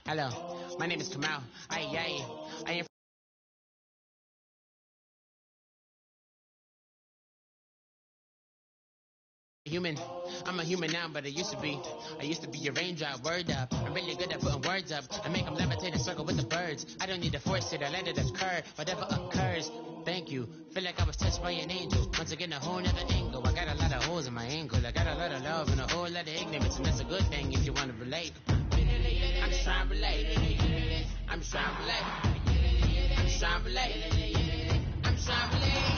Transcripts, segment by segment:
Hello, my name is Kamal. I am human. I'm a human now, but I used to be a raindrop, word up. I'm really good at putting words up. I make them levitate and circle with the birds. I don't need to force it, I let it occur. Whatever occurs, thank you. Feel like I was touched by an angel. Once again, a whole nother angle. I got a lot of holes in my ankle. I got a lot of love and a whole lot of ignorance, and that's a good thing if you want to relate. I'm just trying to relate. I'm just trying to relate. I'm just trying to relate. I'm just trying to relate.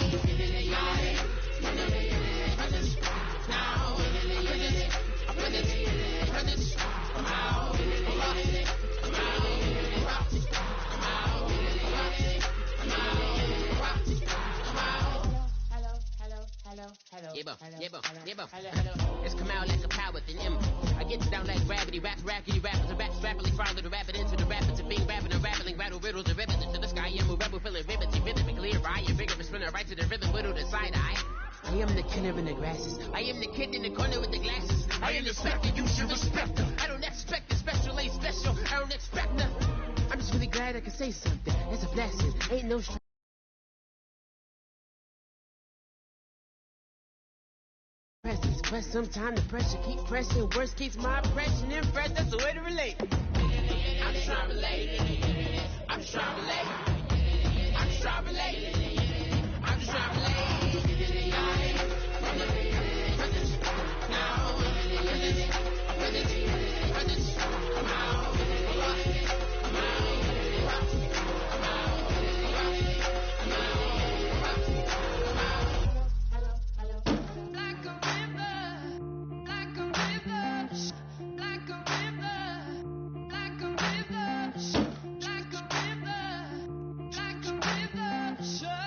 It's come out like a power within him. I get down like gravity, rackety rappers, and raps rapidly follow the rapid into the rapids of being rapping and rattling, rattle riddles and ribbons into the sky. I'm a rebel, feeling ribbons, rhythm, clear eye, and bigger, spinning right to the rhythm, whittle the side eye. I am the killer in the grasses. I am the kid in the corner with the glasses. I am the specter, you should respect her. I don't expect the special, ain't special. I don't expect nothing. I'm just really glad I can say something. That's a blessing. Ain't no presence. Press sometime the pressure keep pressing. Worst keeps my impression impressed. That's the way to relate. I'm just trying to relate. I'm just trying to relate. I'm just trying to relate. I'm just trying to relate. Sure.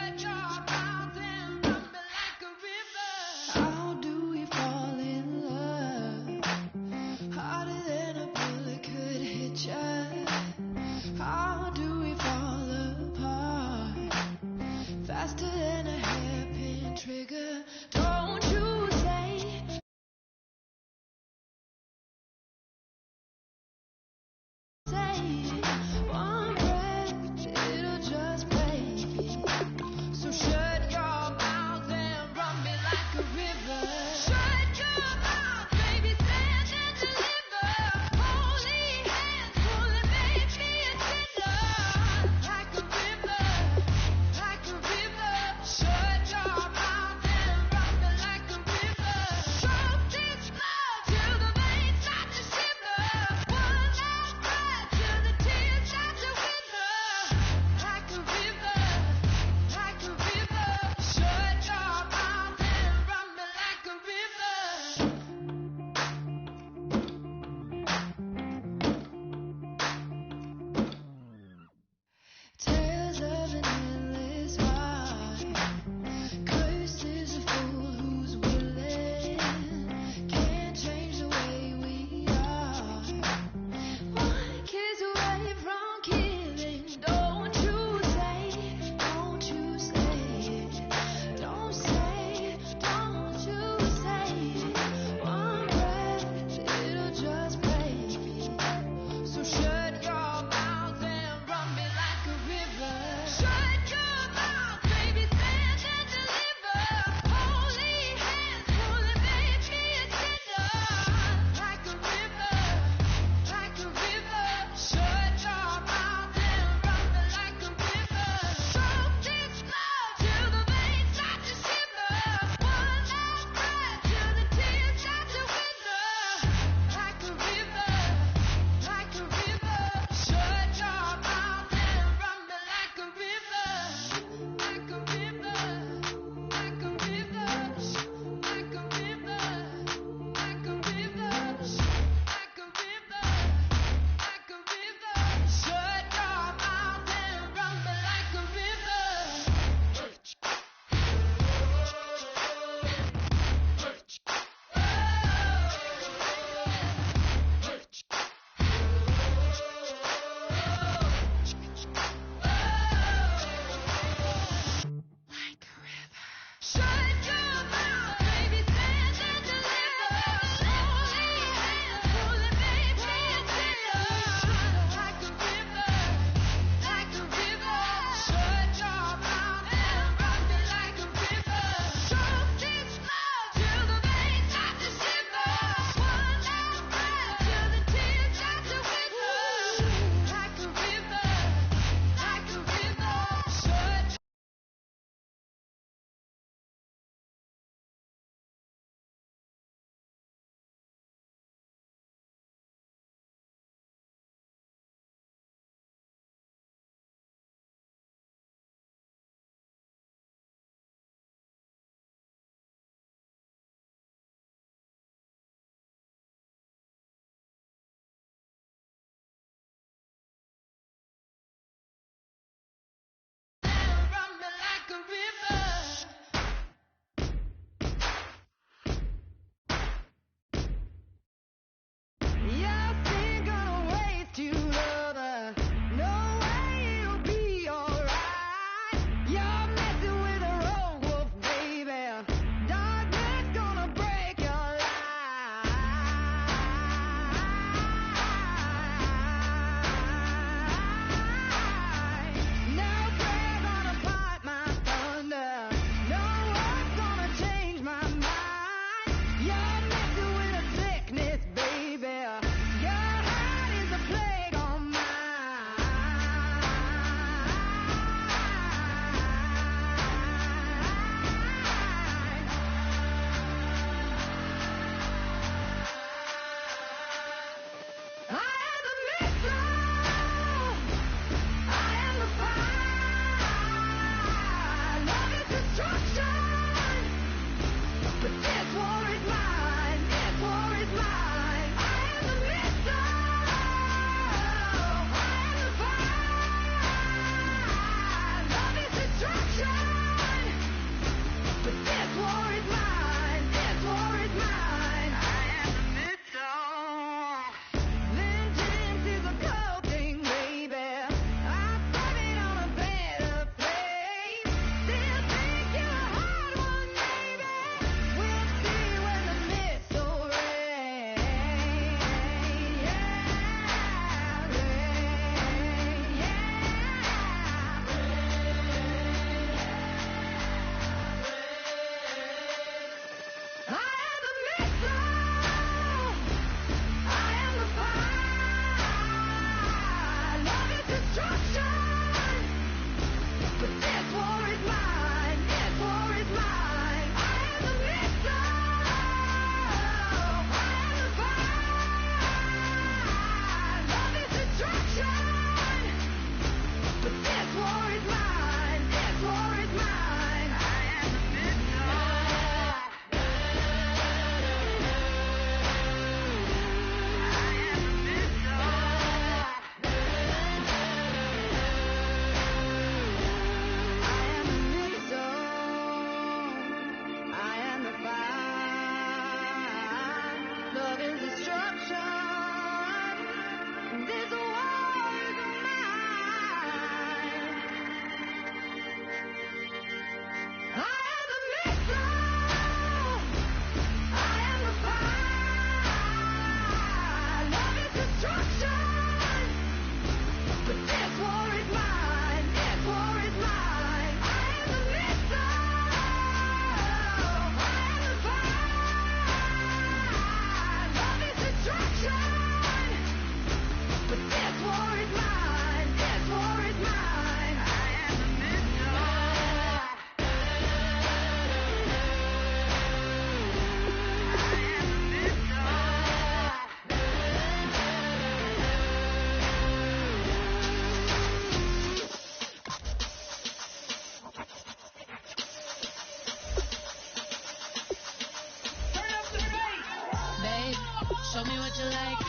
Show me what you like.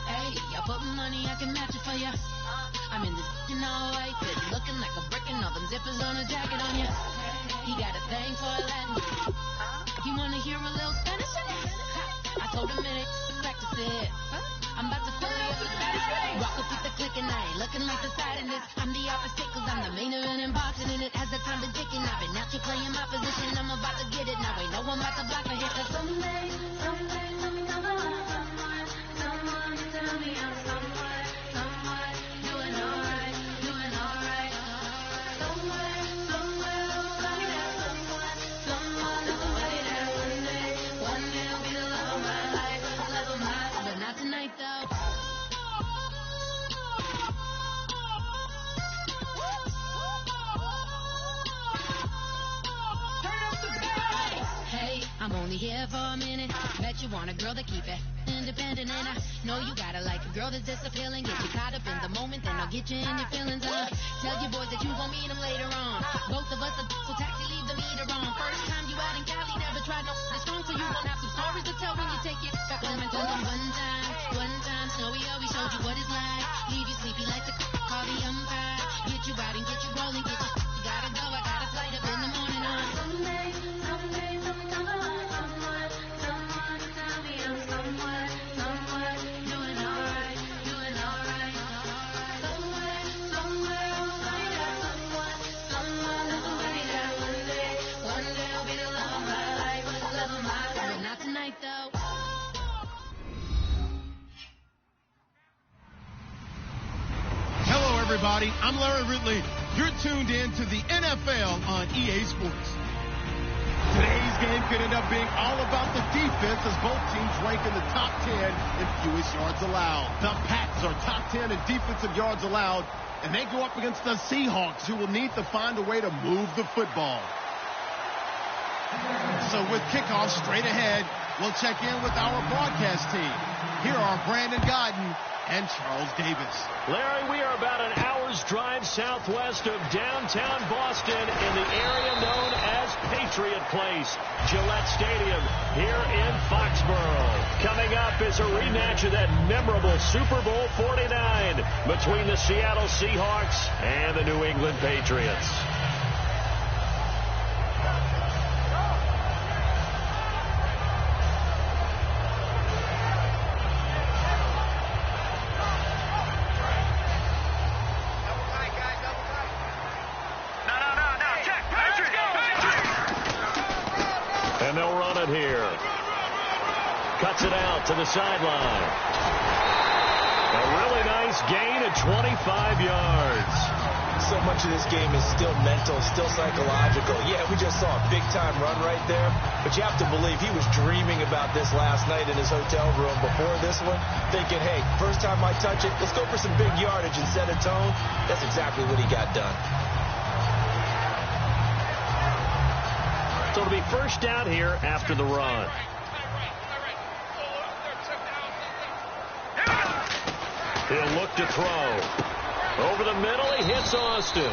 Hey, I put money, I can match it for ya. I'm in this all white, looking like a brick and all them zippers on a jacket on ya. He got a thing for Latin. You wanna hear a little Spanish? I told him it ain't practice it. I'm about to fill you up with Spanish. Rock up with the click and I ain't looking like the side in this. I'm the opposite cause I'm the main event in boxing and it has the time been ticking. I've been out here playing my position. I'm about to get it now. Ain't no one about to block a hit. Cause someday, someone tell me I'm someone. Someone tell me I'm someone. Someone doing alright, doing alright. Somewhere I'll find out someone. Someone is somebody that one day I'll be the love of my life. Love of my life, but not tonight though. I'm only here for a minute. Bet you want a girl to keep it independent, and I know you gotta like a girl that's disappealing. Get you caught up in the moment, then I'll get you in your feelings. Tell your boys that you gon' meet them later on. Both of us are so taxi, leave the meter on. First time you out in Cali, never tried no this strong, so you gon' have some stories to tell when you take it back home and tell them one time, Snowy always showed you what it's like. Leave you sleepy like the call the umpire. Get you out and get you rolling, get you gotta go. I got a flight up in the morning on someday, everybody. I'm Larry Ridley. You're tuned in to the NFL on EA Sports. Today's game could end up being all about the defense as both teams rank in the top 10 in fewest yards allowed. The Pats are top 10 in defensive yards allowed, and they go up against the Seahawks, who will need to find a way to move the football. So with kickoff straight ahead, we'll check in with our broadcast team. Here are Brandon Godden and Charles Davis. Larry, we are about an hour's drive southwest of downtown Boston in the area known as Patriot Place, Gillette Stadium here in Foxborough. Coming up is a rematch of that memorable Super Bowl 49 between the Seattle Seahawks and the New England Patriots. And they'll run it here. Cuts it out to the sideline. A really nice gain of 25 yards. So much of this game is still mental, still psychological. Yeah, we just saw a big-time run right there, but you have to believe he was dreaming about this last night in his hotel room before this one, thinking, hey, first time I touch it, let's go for some big yardage and set a tone. That's exactly what he got done. So it'll be first down here after the run. He'll look to throw. Over the middle, he hits Austin.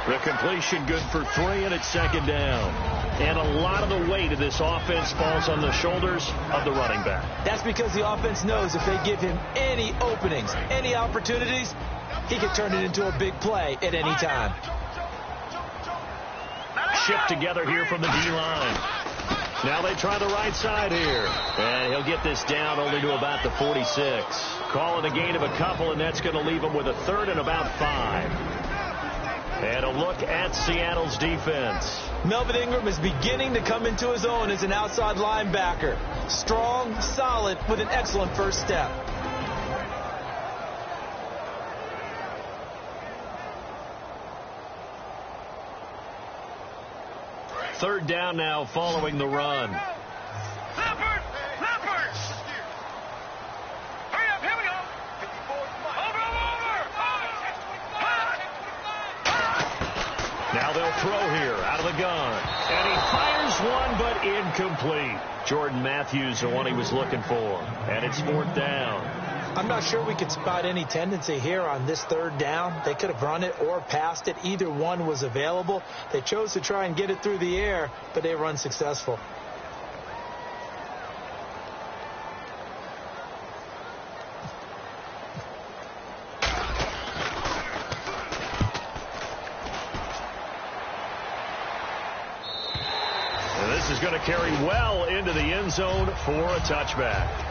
The completion good for 3, and it's second down. And a lot of the weight of this offense falls on the shoulders of the running back. That's because the offense knows if they give him any openings, any opportunities, he can turn it into a big play at any time. Shipped together here from the D-line. Now they try the right side here. And he'll get this down only to about the 46. Call it a gain of a couple, and that's going to leave him with a third and about 5. And a look at Seattle's defense. Melvin Ingram is beginning to come into his own as an outside linebacker. Strong, solid, with an excellent first step. Third down now following the run. Leopard! Hurry up, here we go! Over! Now they'll throw here out of the gun. And he fires one, but incomplete. Jordan Matthews, the one he was looking for. And it's fourth down. I'm not sure we could spot any tendency here on this third down. They could have run it or passed it. Either one was available. They chose to try and get it through the air, but they were unsuccessful. And this is going to carry well into the end zone for a touchback.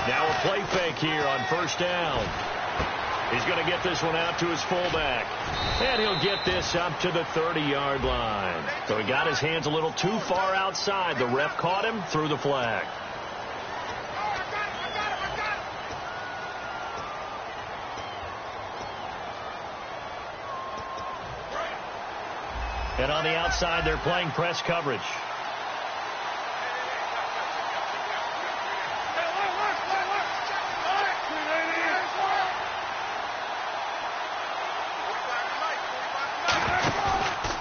Now a play fake here on first down. He's going to get this one out to his fullback. And he'll get this up to the 30-yard line. So he got his hands a little too far outside. The ref caught him, threw the flag. And on the outside, they're playing press coverage.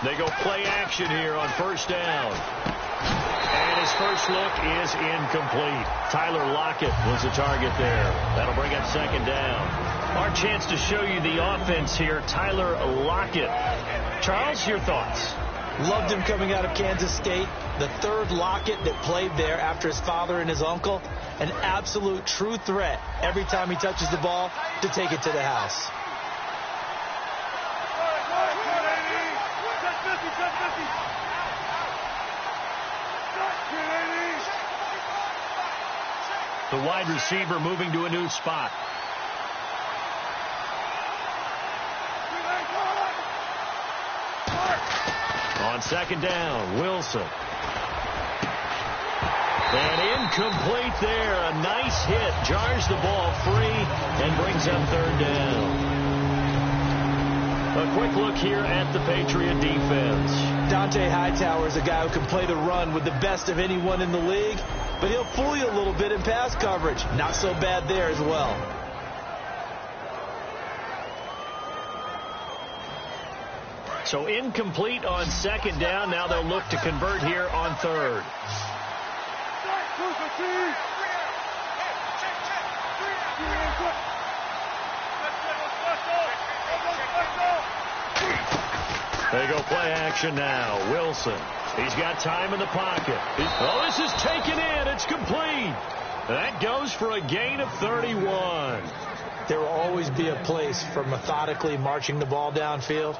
They go play action here on first down. And his first look is incomplete. Tyler Lockett was the target there. That'll bring up second down. Our chance to show you the offense here, Tyler Lockett. Charles, your thoughts? Loved him coming out of Kansas State. The third Lockett that played there after his father and his uncle. An absolute true threat every time he touches the ball to take it to the house. The wide receiver moving to a new spot. On second down, Wilson. And incomplete there. A nice hit. Jars the ball free and brings up third down. A quick look here at the Patriot defense. Dante Hightower is a guy who can play the run with the best of anyone in the league, but he'll fool you a little bit in pass coverage. Not so bad there as well. So incomplete on second down. Now they'll look to convert here on third. They go play action now. Wilson. He's got time in the pocket. Oh, this is taken in. It's complete. That goes for a gain of 31. There will always be a place for methodically marching the ball downfield.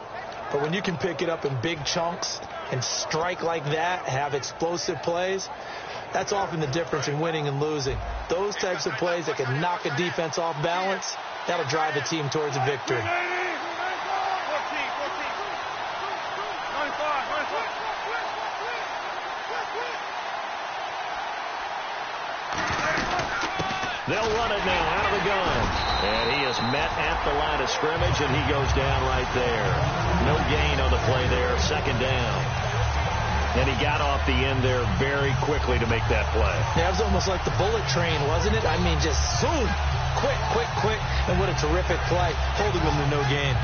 But when you can pick it up in big chunks and strike like that, have explosive plays, that's often the difference in winning and losing. Those types of plays that can knock a defense off balance, that'll drive a team towards a victory. They'll run it now out of the gun. And he is met at the line of scrimmage, and he goes down right there. No gain on the play there, second down. And he got off the end there very quickly to make that play. Yeah, it was almost like the bullet train, wasn't it? I mean, just zoom, quick, quick, quick. And what a terrific play, holding them to no gain.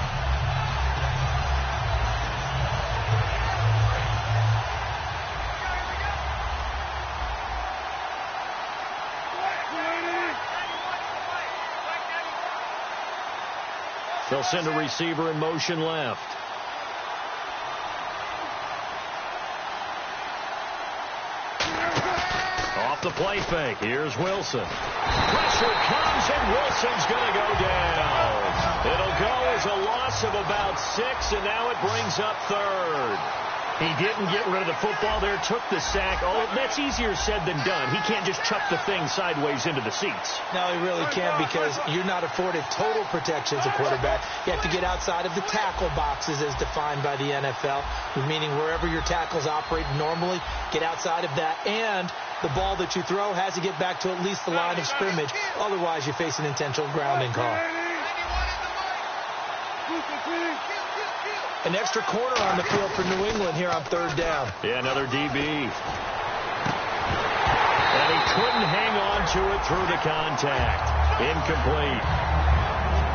They'll send a receiver in motion left. Off the play fake. Here's Wilson. Pressure comes, and Wilson's going to go down. It'll go as a loss of about 6, and now it brings up third. He didn't get rid of the football there, took the sack. Oh, that's easier said than done. He can't just chuck the thing sideways into the seats. No, he really can't, because you're not afforded total protection as a quarterback. You have to get outside of the tackle boxes as defined by the NFL, meaning wherever your tackles operate normally, get outside of that. And the ball that you throw has to get back to at least the line of scrimmage. Otherwise, you face an intentional grounding call. An extra corner on the field for New England here on third down. Yeah, another DB. And he couldn't hang on to it through the contact. Incomplete.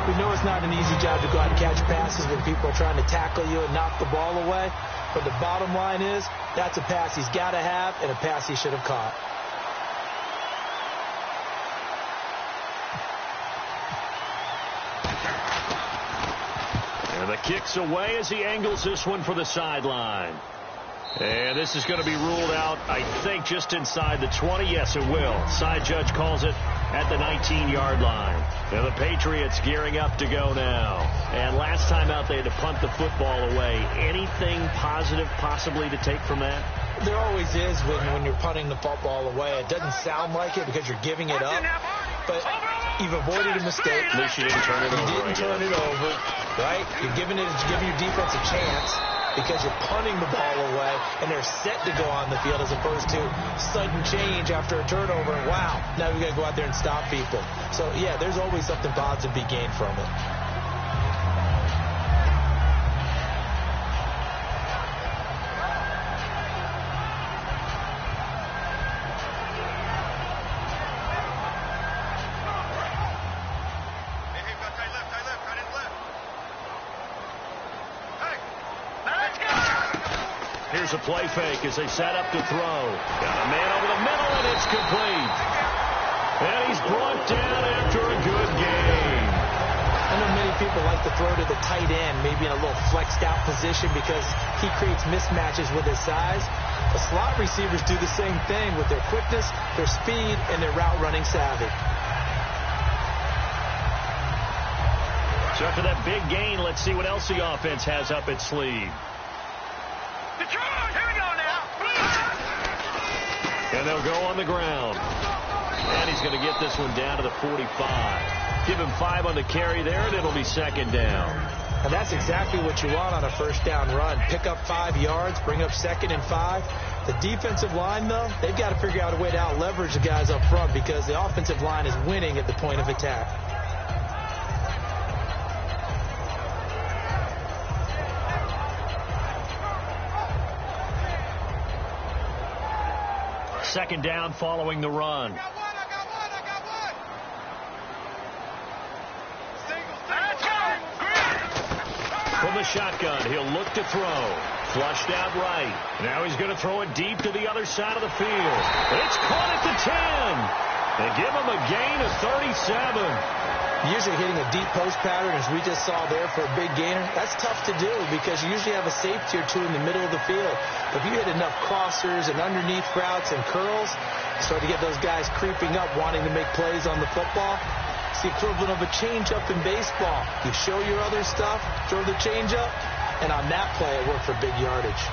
We know it's not an easy job to go out and catch passes when people are trying to tackle you and knock the ball away. But the bottom line is, that's a pass he's got to have and a pass he should have caught. And the kick's away as he angles this one for the sideline. And this is going to be ruled out, I think, just inside the 20. Yes, it will. Side judge calls it at the 19-yard line. And the Patriots gearing up to go now. And last time out, they had to punt the football away. Anything positive possibly to take from that? There always is when you're punting the football away. It doesn't sound like it because you're giving it up. But you've avoided a mistake. At least you didn't turn it over. You didn't turn it over, right? You're giving your defense a chance because you're punting the ball away, and they're set to go on the field as opposed to sudden change after a turnover. And wow, now we've got to go out there and stop people. So, yeah, there's always something positive to be gained from it. Here's a play fake as they set up to throw. Got a man over the middle, and it's complete. And he's brought down after a good game. I know many people like to throw to the tight end, maybe in a little flexed out position because he creates mismatches with his size. The slot receivers do the same thing with their quickness, their speed, and their route running savvy. So after that big gain, let's see what else the offense has up its sleeve. And they'll go on the ground. And he's going to get this one down to the 45. Give him 5 on the carry there, and it'll be second down. And that's exactly what you want on a first down run. Pick up 5 yards, bring up 2nd and 5. The defensive line, though, they've got to figure out a way to out-leverage the guys up front because the offensive line is winning at the point of attack. Second down following the run. I got one. From the shotgun, he'll look to throw. Flushed out right. Now he's going to throw it deep to the other side of the field. It's caught at the 10. They give him a gain of 37. Usually hitting a deep post pattern, as we just saw there for a big gainer, that's tough to do because you usually have a safety or two in the middle of the field. If you hit enough crossers and underneath routes and curls, you start to get those guys creeping up, wanting to make plays on the football. It's the equivalent of a changeup in baseball. You show your other stuff, throw the changeup, and on that play, it worked for big yardage.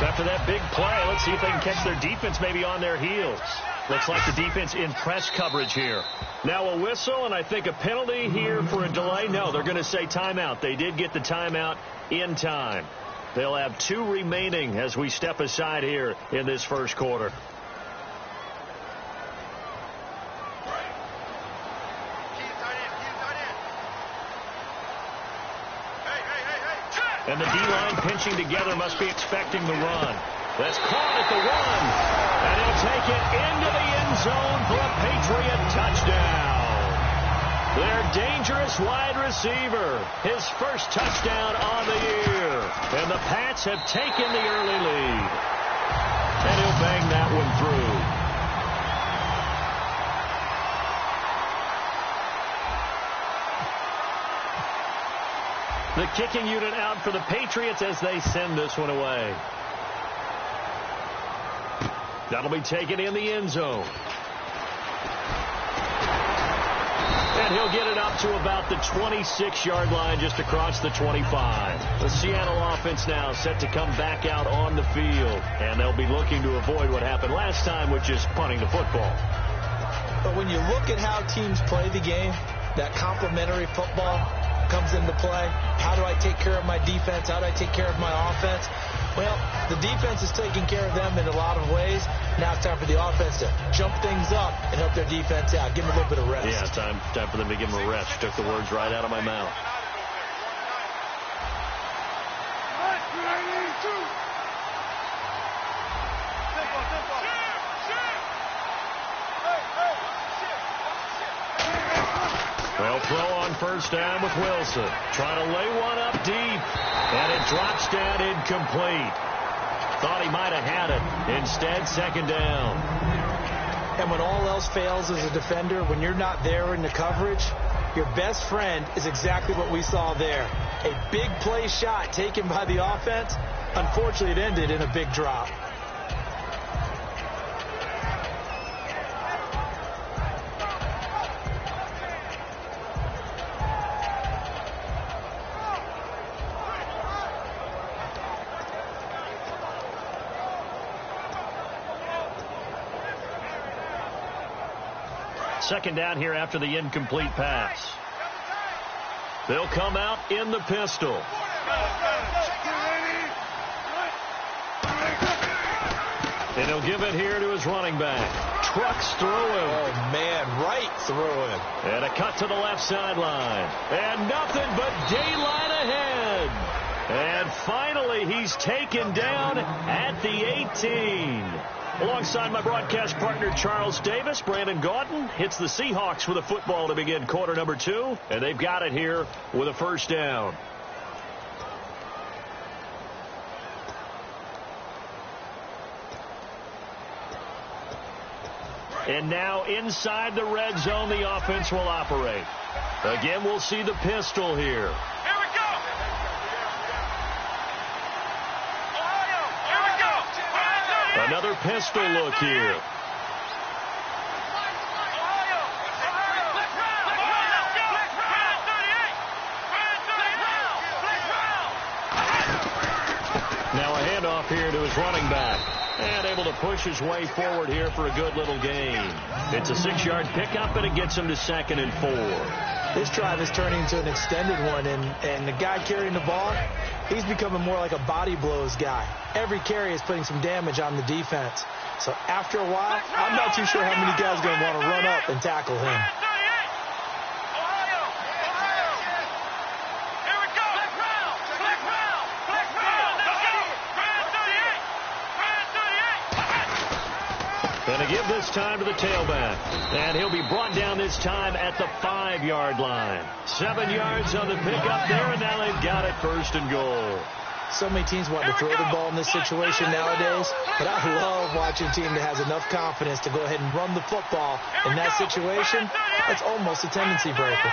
After that big play, let's see if they can catch their defense maybe on their heels. Looks like the defense in press coverage here. Now a whistle, and I think a penalty here for a delay. No, they're going to say timeout. They did get the timeout in time. They'll have 2 remaining as we step aside here in this first quarter. And the D-line pinching together must be expecting the run. That's caught at the 1. And he'll take it into the end zone for a Patriot touchdown. Their dangerous wide receiver. His first touchdown on the year. And the Pats have taken the early lead. And he'll bang that one through. The kicking unit out for the Patriots as they send this one away. That'll be taken in the end zone. And he'll get it up to about the 26-yard line just across the 25. The Seattle offense now set to come back out on the field. And they'll be looking to avoid what happened last time, which is punting the football. But when you look at how teams play the game, that complementary football, comes into play. How do I take care of my defense? How do I take care of my offense? Well, the defense is taking care of them in a lot of ways. Now it's time for the offense to jump things up and help their defense out. Give them a little bit of rest. Yeah, time for them to give them a rest. Took the words right out of my mouth. Well, throw on first down with Wilson. Trying to lay one up deep. And it drops down incomplete. Thought he might have had it. Instead, second down. And when all else fails as a defender, when you're not there in the coverage, your best friend is exactly what we saw there. A big play shot taken by the offense. Unfortunately, it ended in a big drop. Second down here after the incomplete pass. They'll come out in the pistol. And he'll give it here to his running back. Trucks through him. Oh, man, right through him. And a cut to the left sideline. And nothing but daylight ahead. And finally, he's taken down at the 18. Alongside my broadcast partner, Charles Davis, Brandon Gaudin hits the Seahawks with a football to begin quarter number 2. And they've got it here with a first down. And now inside the red zone, the offense will operate. Again, we'll see the pistol here. Here we go. Ohio. Here we go. Another pistol look here. Now a handoff here to his running back. And able to push his way forward here for a good little gain. It's a 6-yard pickup, and it gets him to 2nd and 4. This drive is turning into an extended one, and the guy carrying the ball, he's becoming more like a body blows guy. Every carry is putting some damage on the defense. So after a while, I'm not too sure how many guys are going to want to run up and tackle him. And to give this time to the tailback. And he'll be brought down this time at the 5-yard line. 7 yards on the pickup there, and now they've got it 1st and goal. So many teams want to throw the ball in this situation nowadays, but I love watching a team that has enough confidence to go ahead and run the football. In that situation, that's almost a tendency breaker.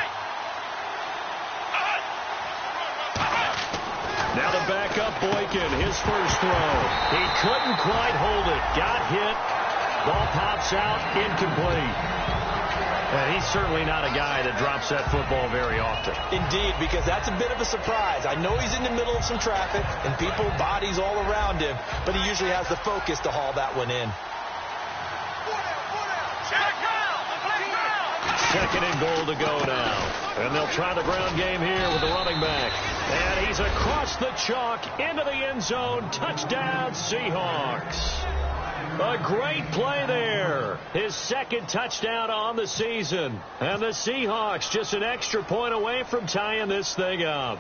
Now the backup Boykin, his first throw. He couldn't quite hold it. Got hit. Ball pops out, incomplete. And he's certainly not a guy that drops that football very often. Indeed, because that's a bit of a surprise. I know he's in the middle of some traffic and people, bodies all around him, but he usually has the focus to haul that one in. 2nd and goal to go now. And they'll try the ground game here with the running back. And he's across the chalk into the end zone. Touchdown, Seahawks. A great play there. His 2nd touchdown on the season. And the Seahawks just an extra point away from tying this thing up.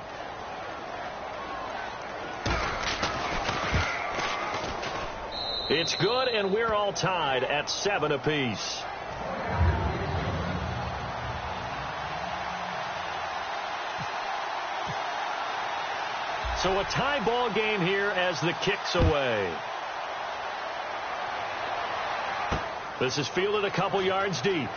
It's good, and we're all tied at 7 apiece. So a tie ball game here as the kick's away. This is fielded a couple yards deep.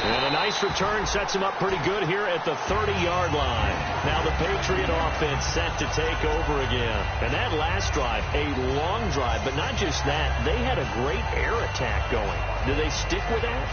And a nice return sets him up pretty good here at the 30-yard line. Now the Patriot offense set to take over again. And that last drive, a long drive, but not just that. They had a great air attack going. Do they stick with that?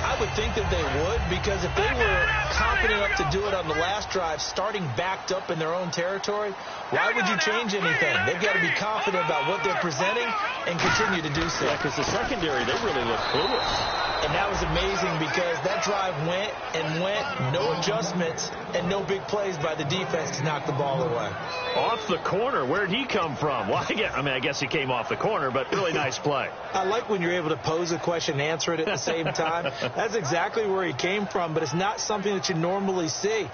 I would think that they would, because if they were confident enough to do it on the last drive, starting backed up in their own territory, why would you change anything? They've got to be confident about what they're presenting and continue to do so. Yeah, because the secondary, they really look clueless. And that was amazing because that drive went and went, no adjustments, and no big plays by the defense to knock the ball away. Off the corner, where'd he come from? Well, I guess he came off the corner, but really nice play. I like when you're able to pose a question and answer it at the same time. That's exactly where he came from, but it's not something that you normally see.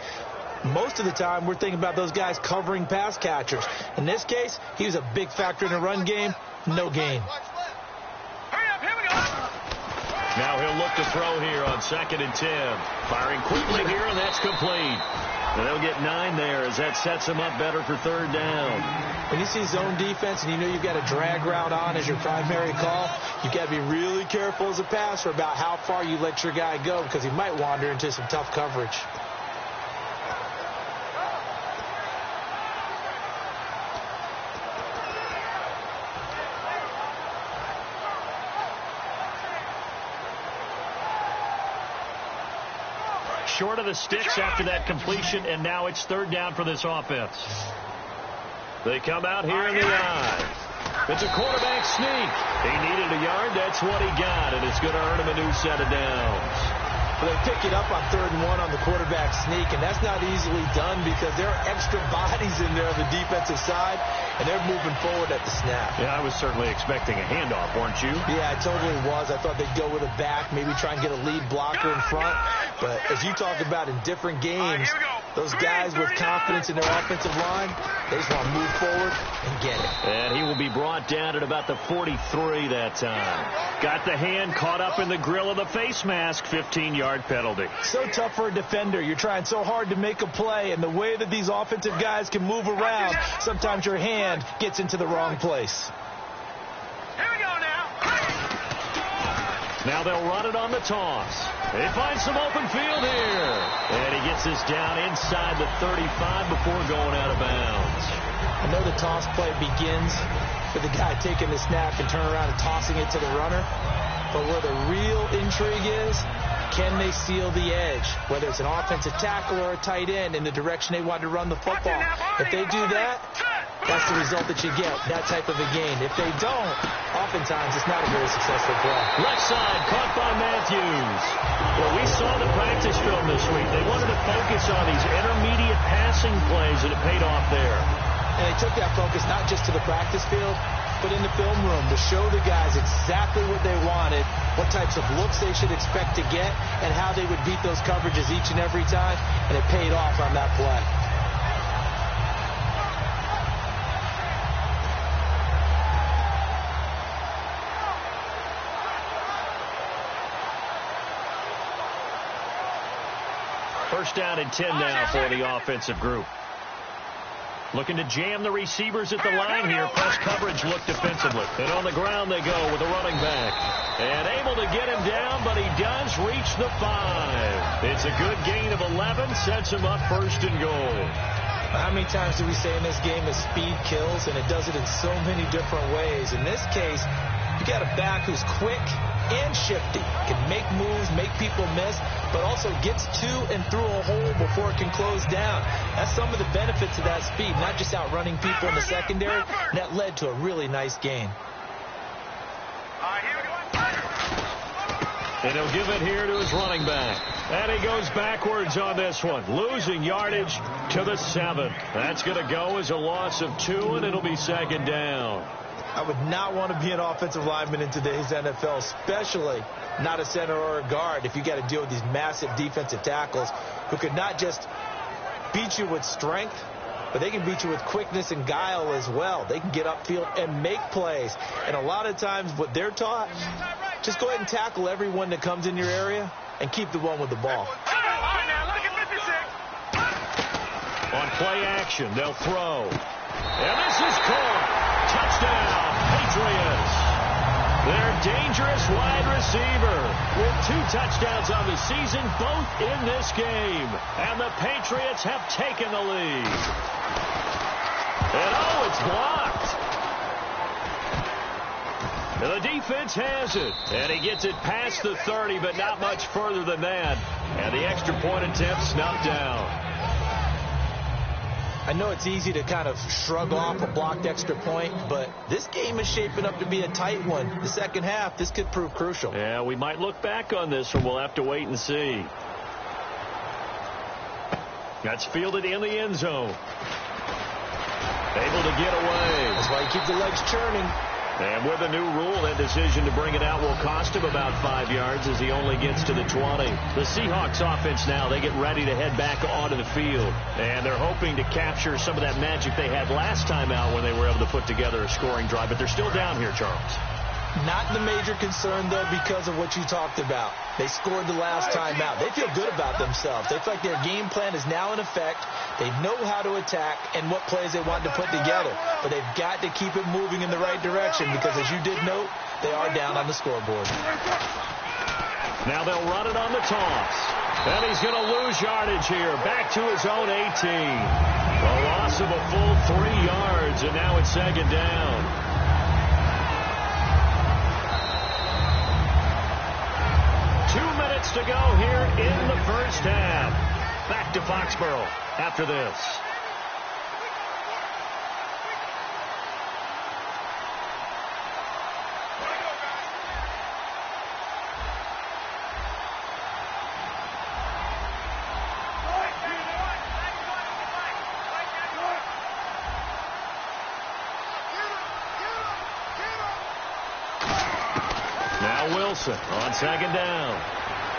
Most of the time, we're thinking about those guys covering pass catchers. In this case, he was a big factor in the run game. No gain. Now he'll look to throw here on 2nd and 10. Firing quickly here, and that's complete. And they'll get 9 there as that sets him up better for 3rd down. When you see zone defense and you know you've got a drag route on as your primary call, you've got to be really careful as a passer about how far you let your guy go, because he might wander into some tough coverage. Short of the sticks after that completion, and now it's 3rd down for this offense. They come out here in the eye. It's a quarterback sneak. He needed a yard. That's what he got, and it's going to earn him a new set of downs. Well, they pick it up on 3rd and 1 on the quarterback sneak, and that's not easily done because there are extra bodies in there on the defensive side, and they're moving forward at the snap. Yeah, I was certainly expecting a handoff, weren't you? Yeah, I totally was. I thought they'd go with a back, maybe try and get a lead blocker in front. But as you talk about in different games, those guys with confidence in their offensive line, they just want to move forward and get it. And he will be brought down at about the 43 that time. Got the hand caught up in the grill of the face mask, 15-yard penalty. So tough for a defender. You're trying so hard to make a play, and the way that these offensive guys can move around, sometimes your hand gets into the wrong place. Here we go now. Now they'll run it on the toss. They find some open field here. And he gets this down inside the 35 before going out of bounds. I know the toss play begins with the guy taking the snap and turning around and tossing it to the runner. But where the real intrigue is, can they seal the edge, whether it's an offensive tackle or a tight end, in the direction they want to run the football? If they do that, that's the result that you get, that type of a gain. If they don't, oftentimes it's not a very successful play. Left side, caught by Matthews. Well, we saw the practice film this week. They wanted to focus on these intermediate passing plays, and it paid off there. And they took that focus not just to the practice field, but in the film room to show the guys exactly what they wanted, what types of looks they should expect to get, and how they would beat those coverages each and every time, and it paid off on that play. First down and 10 now for the offensive group. Looking to jam the receivers at the line here. Press coverage look defensively. And on the ground they go with a running back. And able to get him down, but he does reach the 5. It's a good gain of 11. Sets him up 1st and goal. How many times do we say in this game that speed kills, and it does it in so many different ways? In this case, you got a back who's quick and shifty, can make moves, make people miss, but also gets to and through a hole before it can close down. That's some of the benefits of that speed, not just outrunning people in the secondary, and that led to a really nice gain. And he'll give it here to his running back. And he goes backwards on this one, losing yardage to the 7. That's going to go as a loss of 2, and it'll be 2nd down. I would not want to be an offensive lineman in today's NFL, especially not a center or a guard, if you got to deal with these massive defensive tackles who could not just beat you with strength, but they can beat you with quickness and guile as well. They can get upfield and make plays. And a lot of times what they're taught, just go ahead and tackle everyone that comes in your area and keep the one with the ball. On play action, they'll throw. And this is caught. Touchdown, Patriots. Their dangerous wide receiver with 2 touchdowns on the season, both in this game. And the Patriots have taken the lead. And oh, it's blocked. The defense has it, and he gets it past the 30, but not much further than that. And the extra point attempt snuffed down. I know it's easy to kind of shrug off a blocked extra point, but this game is shaping up to be a tight one. The second half, this could prove crucial. Yeah, we might look back on this one. We'll have to wait and see. That's fielded in the end zone. Able to get away. That's why you keep the legs churning. And with a new rule, that decision to bring it out will cost him about 5 yards as he only gets to the 20. The Seahawks offense now, they get ready to head back onto the field. And they're hoping to capture some of that magic they had last time out when they were able to put together a scoring drive. But they're still down here, Charles. Not the major concern, though, because of what you talked about. They scored the last time out. They feel good about themselves. They feel like their game plan is now in effect. They know how to attack and what plays they want to put together. But they've got to keep it moving in the right direction because, as you did note, they are down on the scoreboard. Now they'll run it on the toss. And he's going to lose yardage here. Back to his own 18. A loss of a full 3 yards, and now it's second down. 2 minutes to go here in the first half. Back to Foxborough after this. Now Wilson on second down.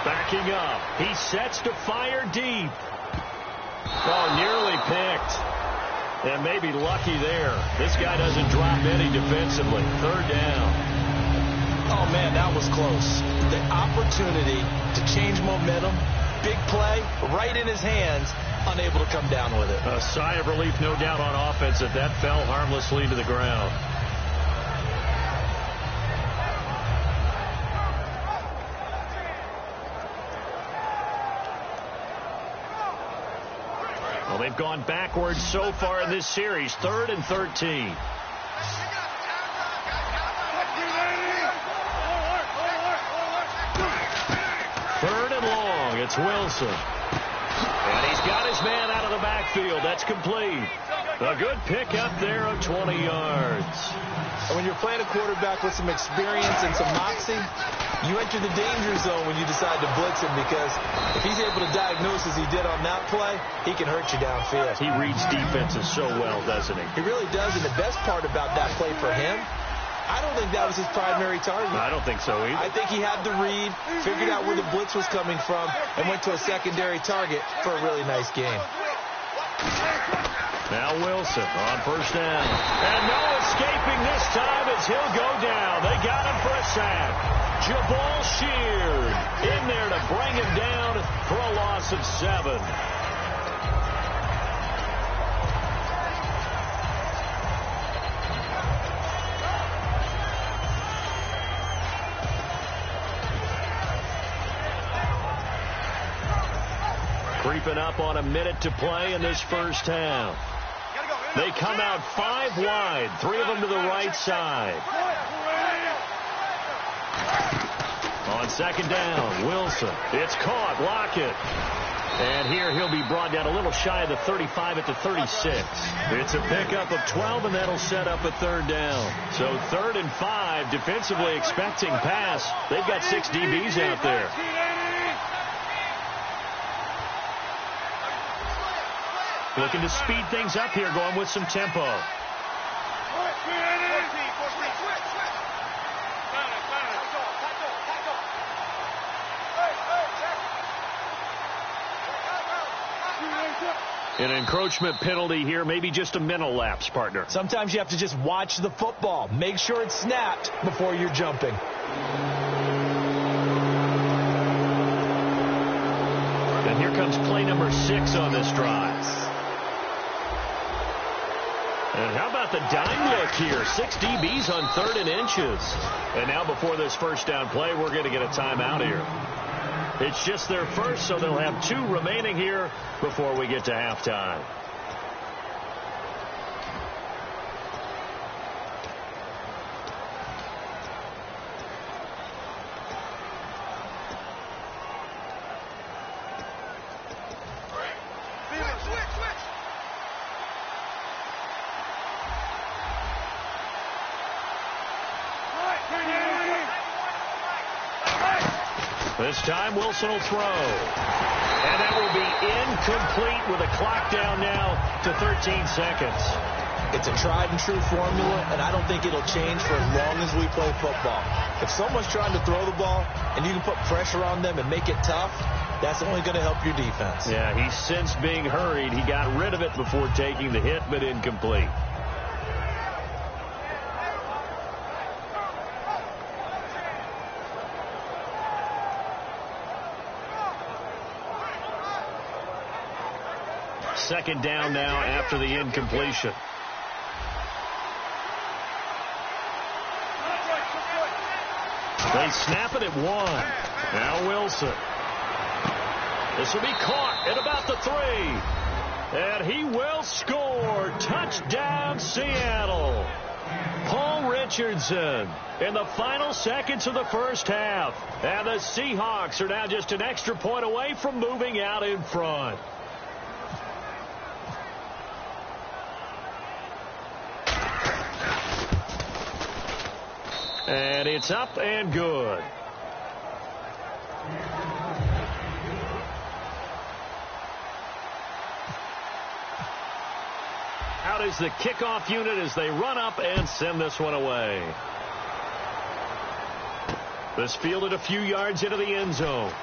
Backing up. He sets to fire deep. Oh, nearly picked. And maybe lucky there. This guy doesn't drop any defensively. Third down. Oh, man, that was close. The opportunity to change momentum, big play, right in his hands, unable to come down with it. A sigh of relief, no doubt, on offense that fell harmlessly to the ground. Well, they've gone backwards so far in this series. 3rd and 13. Third and long. It's Wilson. And he's got his man out of the backfield. That's complete. A good pickup there of 20 yards. And when you're playing a quarterback with some experience and some moxie, you enter the danger zone when you decide to blitz him, because if he's able to diagnose as he did on that play, he can hurt you downfield. He reads defenses so well, doesn't he? He really does, and the best part about that play for him, I don't think that was his primary target. I don't think so either. I think he had the read, figured out where the blitz was coming from, and went to a secondary target for a really nice game. Now Wilson on first down. And no escaping this time as he'll go down. They got him for a sack. Jabal Sheard in there to bring him down for a loss of 7. Creeping up on a minute to play in this first half. They come out 5 wide, 3 of them to the right side. On second down, Wilson. It's caught. Lockett. And here he'll be brought down a little shy of the 35 at the 36. It's a pickup of 12, and that'll set up a third down. So 3rd and 5, defensively expecting pass. They've got 6 DBs out there. Looking to speed things up here, going with some tempo. An encroachment penalty here, maybe just a mental lapse, partner. Sometimes you have to just watch the football. Make sure it's snapped before you're jumping. And here comes play number 6 on this drive. And how about the dime look here? 6 DBs on 3rd and inches. And now before this first down play, we're going to get a timeout here. It's just their first, so they'll have 2 remaining here before we get to halftime. This time Wilson will throw. And that will be incomplete with a clock down now to 13 seconds. It's a tried and true formula, and I don't think it'll change for as long as we play football. If someone's trying to throw the ball and you can put pressure on them and make it tough, that's only going to help your defense. Yeah, he's since being hurried. He got rid of it before taking the hit, but incomplete. Second down now after the incompletion. They snap it at 1. Now Wilson. This will be caught at about the 3. And he will score. Touchdown, Seattle. Paul Richardson in the final seconds of the first half. And the Seahawks are now just an extra point away from moving out in front. And it's up and good. Out is the kickoff unit as they run up and send this one away. This fielded a few yards into the end zone.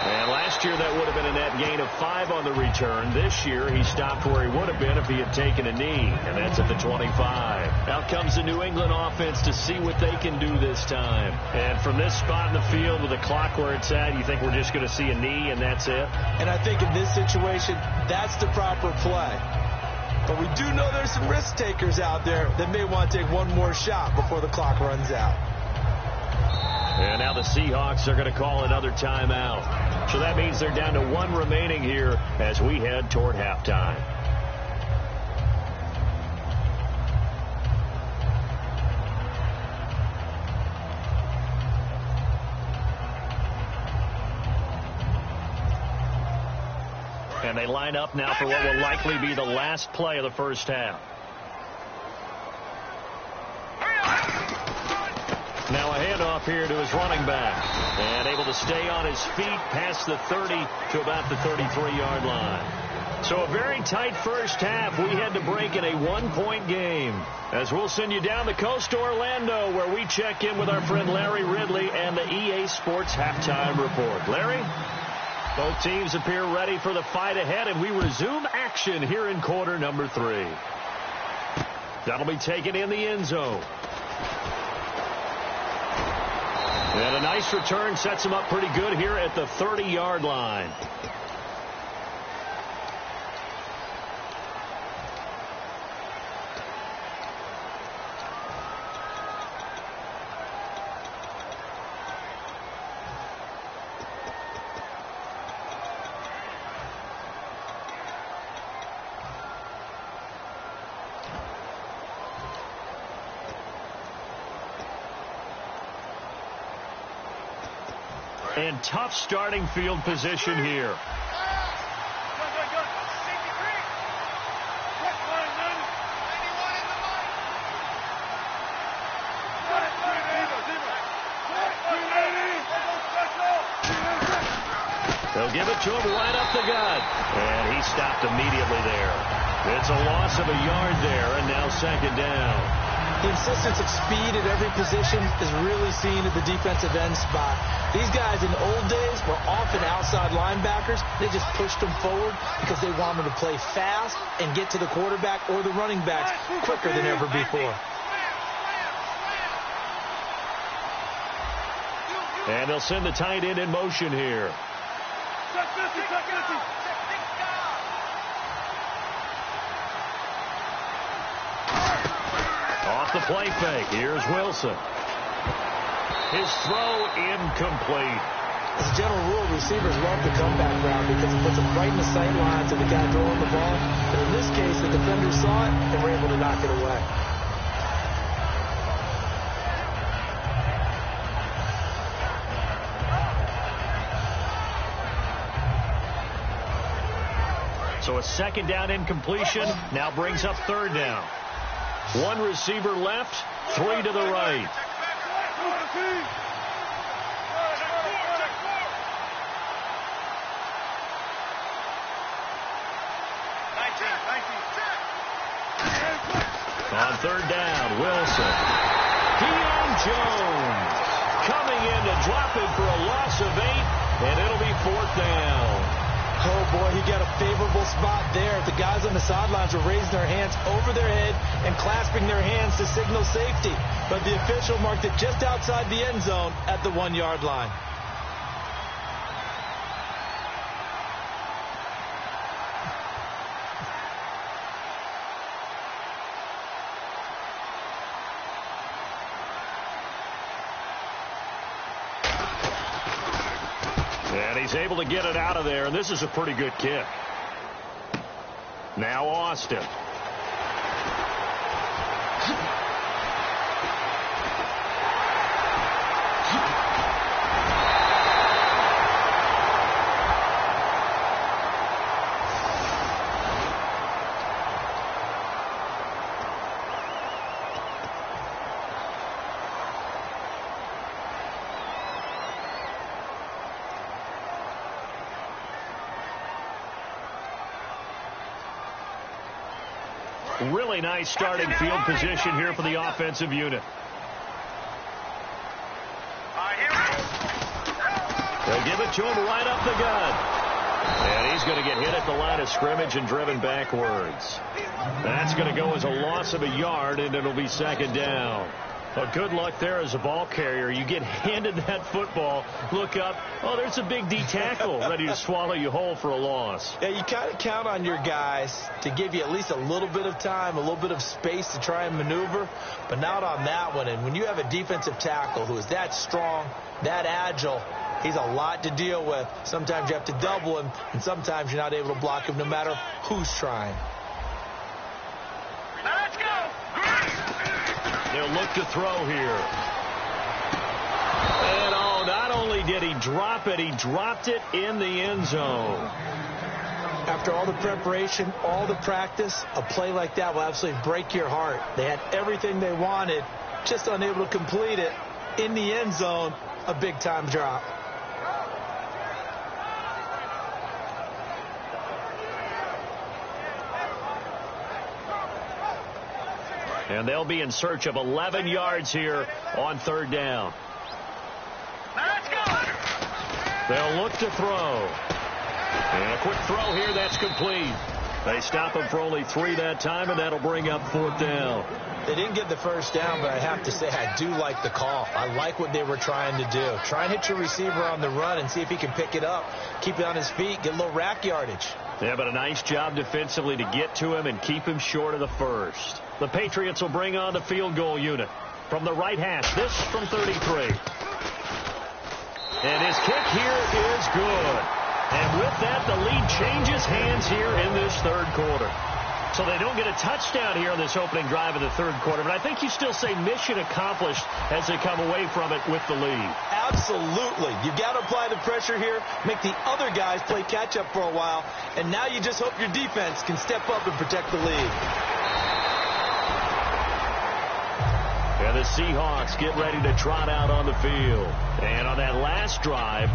And last year that would have been a net gain of 5 on the return. This year he stopped where he would have been if he had taken a knee, and that's at the 25. Out comes the New England offense to see what they can do this time. And from this spot in the field with the clock where it's at, you think we're just going to see a knee and that's it? And I think in this situation, that's the proper play. But we do know there's some risk takers out there that may want to take one more shot before the clock runs out. And now the Seahawks are going to call another timeout. So that means they're down to 1 remaining here as we head toward halftime. And they line up now for what will likely be the last play of the first half. Now a handoff here to his running back. And able to stay on his feet past the 30 to about the 33-yard line. So a very tight first half. We had to break in a 1-point game. As we'll send you down the coast to Orlando, where we check in with our friend Larry Ridley and the EA Sports Halftime Report. Larry? Both teams appear ready for the fight ahead, and we resume action here in quarter number 3. That'll be taken in the end zone. And a nice return sets him up pretty good here at the 30-yard line. And tough starting field position here. They'll give it to him right up the gut. And he stopped immediately there. It's a loss of a yard there, and now second down. The insistence of speed at every position is really seen at the defensive end spot. These guys in the old days were often outside linebackers. They just pushed them forward because they wanted to play fast and get to the quarterback or the running backs quicker than ever before. And they'll send the tight end in motion here. Off the play fake. Here's Wilson. His throw incomplete. As a general rule, receivers love the comeback route because it puts them right in the sight lines of the guy throwing the ball. But in this case, the defenders saw it and were able to knock it away. So a second down incompletion now brings up third down. 1 receiver left, 3 to the right. On third down, Wilson. Deion Jones coming in to drop it for a loss of 8, and it'll be fourth down. Oh, boy, he got a favorable spot there. The guys on the sidelines were raising their hands over their head and clasping their hands to signal safety. But the official marked it just outside the end zone at the 1-yard line. And he's able to get it out of there, and this is a pretty good kick. Now Austin. Really nice starting field position here for the offensive unit. They give it to him right up the gut. And he's going to get hit at the line of scrimmage and driven backwards. That's going to go as a loss of a yard, and it'll be second down. Well, good luck there as a ball carrier. You get handed that football, look up, oh, there's a big D tackle ready to swallow you whole for a loss. Yeah, you kind of count on your guys to give you at least a little bit of time, a little bit of space to try and maneuver, but not on that one. And when you have a defensive tackle who is that strong, that agile, he's a lot to deal with. Sometimes you have to double him, and sometimes you're not able to block him no matter who's trying. Let's go. They'll look to throw here. And oh, not only did he drop it, he dropped it in the end zone. After all the preparation, all the practice, a play like that will absolutely break your heart. They had everything they wanted, just unable to complete it. In the end zone, a big-time drop. And they'll be in search of 11 yards here on third down. Let's go. They'll look to throw. And a quick throw here, that's complete. They stop him for only 3 that time, and that'll bring up fourth down. They didn't get the first down, but I have to say I do like the call. I like what they were trying to do. Try and hit your receiver on the run and see if he can pick it up, keep it on his feet, get a little rack yardage. Yeah, but a nice job defensively to get to him and keep him short of the first. The Patriots will bring on the field goal unit from the right hash. This from 33. And his kick here is good. And with that, the lead changes hands here in this third quarter. So they don't get a touchdown here on this opening drive of the third quarter. But I think you still say mission accomplished as they come away from it with the lead. Absolutely. You've got to apply the pressure here, make the other guys play catch-up for a while, and now you just hope your defense can step up and protect the lead. And the Seahawks get ready to trot out on the field. And on that last drive,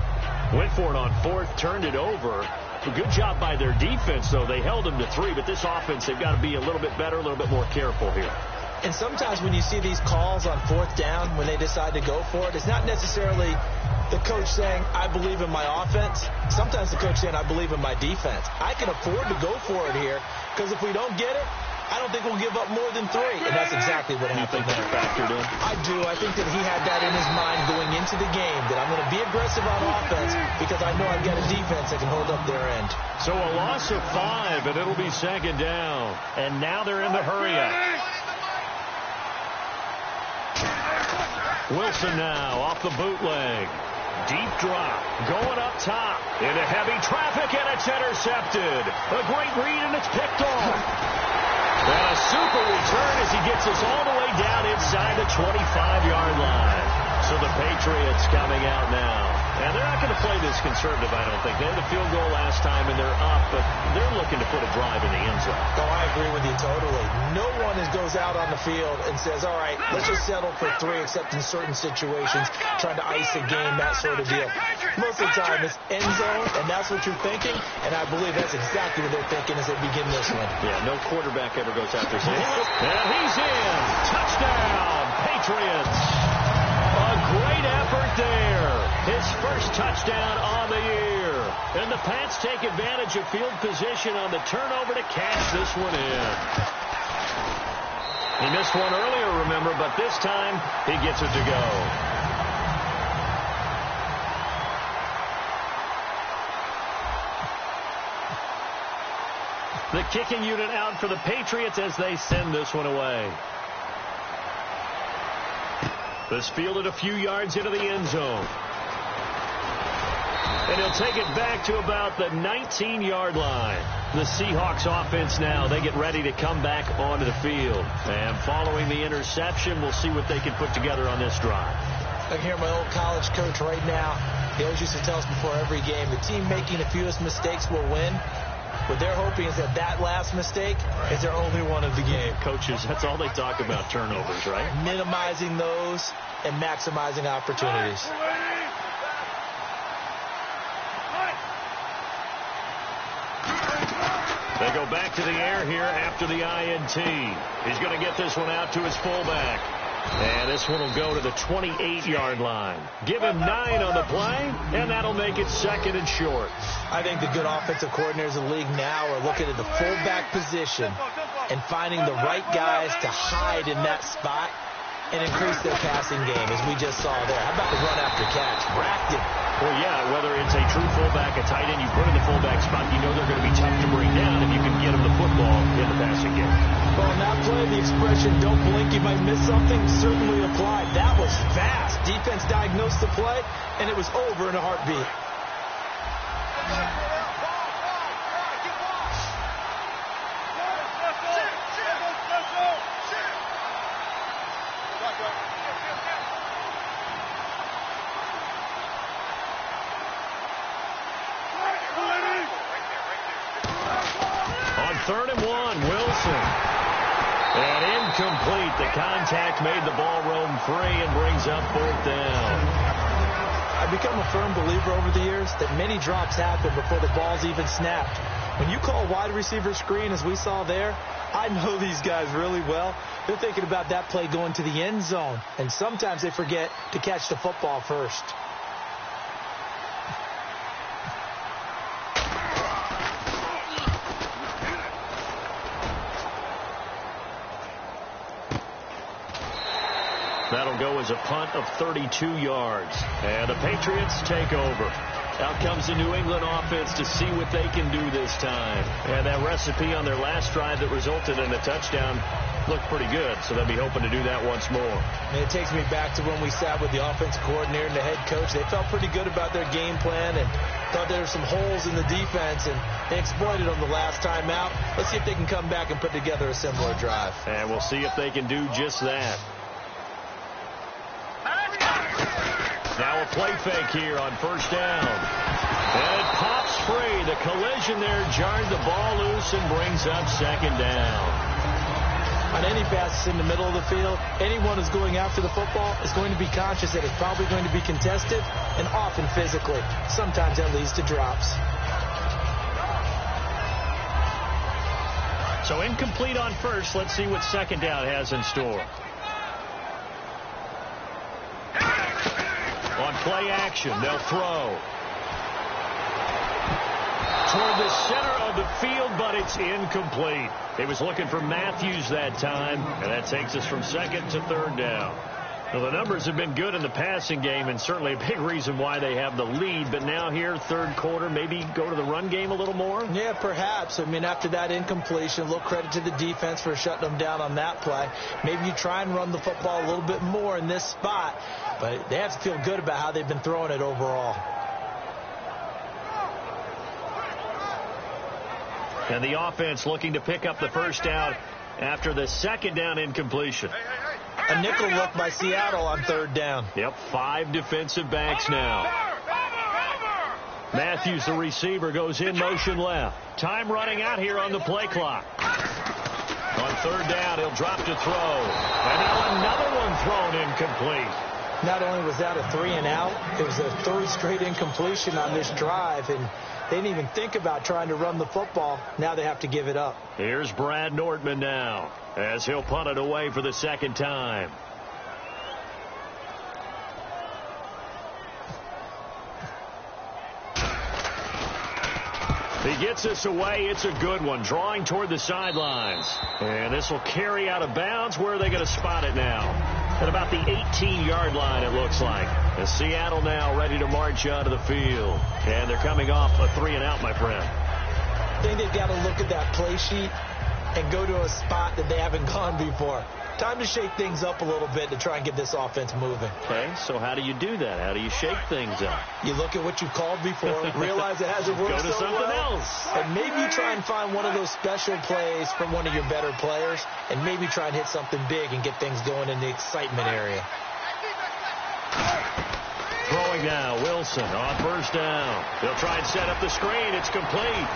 went for it on fourth, turned it over. A good job by their defense, though. They held them to 3, but this offense, they've got to be a little bit better, a little bit more careful here. And sometimes when you see these calls on fourth down, when they decide to go for it, it's not necessarily the coach saying, I believe in my offense. Sometimes the coach saying, I believe in my defense. I can afford to go for it here, because if we don't get it, I don't think we'll give up more than 3. And that's exactly what happened there. Factored in? I do. I think that he had that in his mind going into the game, that I'm going to be aggressive on offense because I know I've got a defense that can hold up their end. So a loss of 5, and it'll be second down. And now they're in the hurry-up. Wilson now off the bootleg. Deep drop, going up top, into heavy traffic, and it's intercepted. A great read, and it's picked off. And a super return as he gets us all the way down inside the 25-yard line. So the Patriots coming out now. And they're not going to play this conservative, I don't think. They had the field goal last time, and they're up, but they're looking to put a drive in the end zone. Oh, I agree with you totally. No one goes out on the field and says, all right, let's just settle for 3, except in certain situations, trying to ice a game, that sort of deal. Most of the time, it's end zone, and that's what you're thinking, and I believe that's exactly what they're thinking as they begin this one. Yeah, no quarterback ever goes after him. And he's in. Touchdown, Patriots. A great effort there. His first touchdown on the year. And the Pats take advantage of field position on the turnover to cash this one in. He missed one earlier, remember, but this time he gets it to go. The kicking unit out for the Patriots as they send this one away. This fielded a few yards into the end zone. And he'll take it back to about the 19-yard line. The Seahawks offense now, they get ready to come back onto the field. And following the interception, we'll see what they can put together on this drive. I can hear my old college coach right now. He always used to tell us before every game, the team making the fewest mistakes will win. What they're hoping is that that last mistake is their only one of the game. Coaches, that's all they talk about, turnovers, right? Minimizing those and maximizing opportunities. They go back to the air here after the INT. He's going to get this one out to his fullback. And this one will go to the 28-yard line. Give him 9 on the play, and that'll make it 2nd and short. I think the good offensive coordinators in the league now are looking at the fullback position and finding the right guys to hide in that spot and increase their passing game, as we just saw there. How about the run after catch? Racked it. Well, yeah, whether it's a true fullback, a tight end, you put in the fullback spot, you know they're going to be tough to bring down if you can get them the football in the passing game. Well, in that play, the expression, don't blink, you might miss something, certainly applied. That was fast. Defense diagnosed the play, and it was over in a heartbeat. On 3rd and 1, Wilson. And incomplete. The contact made the ball roam free and brings up 4th down. I've become a firm believer over the years that many drops happen before the ball's even snapped. When you call wide receiver screen, as we saw there, I know these guys really well. They're thinking about that play going to the end zone, and sometimes they forget to catch the football first. That'll go as a punt of 32 yards. And the Patriots take over. Out comes the New England offense to see what they can do this time. And that recipe on their last drive that resulted in a touchdown looked pretty good, so they'll be hoping to do that once more. And it takes me back to when we sat with the offensive coordinator and the head coach. They felt pretty good about their game plan and thought there were some holes in the defense, and they exploited them the last time out. Let's see if they can come back and put together a similar drive. And we'll see if they can do just that. Now a play fake here on 1st down. And it pops free. The collision there jarred the ball loose and brings up 2nd down. On any passes in the middle of the field, anyone who's going after the football is going to be conscious that it's probably going to be contested and often physically. Sometimes that leads to drops. So incomplete on 1st. Let's see what 2nd down has in store. On play action, they'll throw toward the center of the field, but it's incomplete. They was looking for Matthews that time, and that takes us from 2nd to 3rd down. Now, the numbers have been good in the passing game, and certainly a big reason why they have the lead. But now here, 3rd quarter, maybe go to the run game a little more? Yeah, perhaps. I mean, after that incompletion, a little credit to the defense for shutting them down on that play. Maybe you try and run the football a little bit more in this spot, but they have to feel good about how they've been throwing it overall. And the offense looking to pick up the 1st down after the 2nd down incompletion. A nickel look by Seattle on 3rd down. Yep, 5 defensive backs now. Matthews, the receiver, goes in motion left. Time running out here on the play clock. third down. He'll drop to throw. And now another one thrown incomplete. Not only was that a 3-and-out, it was a third straight incompletion on this drive, and they didn't even think about trying to run the football. Now they have to give it up. Here's Brad Nordman now, as he'll punt it away for the second time. He gets this away. It's a good one, drawing toward the sidelines. And this will carry out of bounds. Where are they going to spot it now? At about the 18-yard line, it looks like. And Seattle now ready to march onto the field. And they're coming off a 3-and-out, my friend. I think they've got to look at that play sheet and go to a spot that they haven't gone before. Time to shake things up a little bit to try and get this offense moving. Okay, so how do you do that? How do you shake things up? You look at what you've called before, realize it hasn't worked Go to so something well, else. and maybe try and find one of those special plays from one of your better players, and maybe try and hit something big and get things going in the excitement area. Throwing now, Wilson on first down. They'll try and set up the screen. It's complete.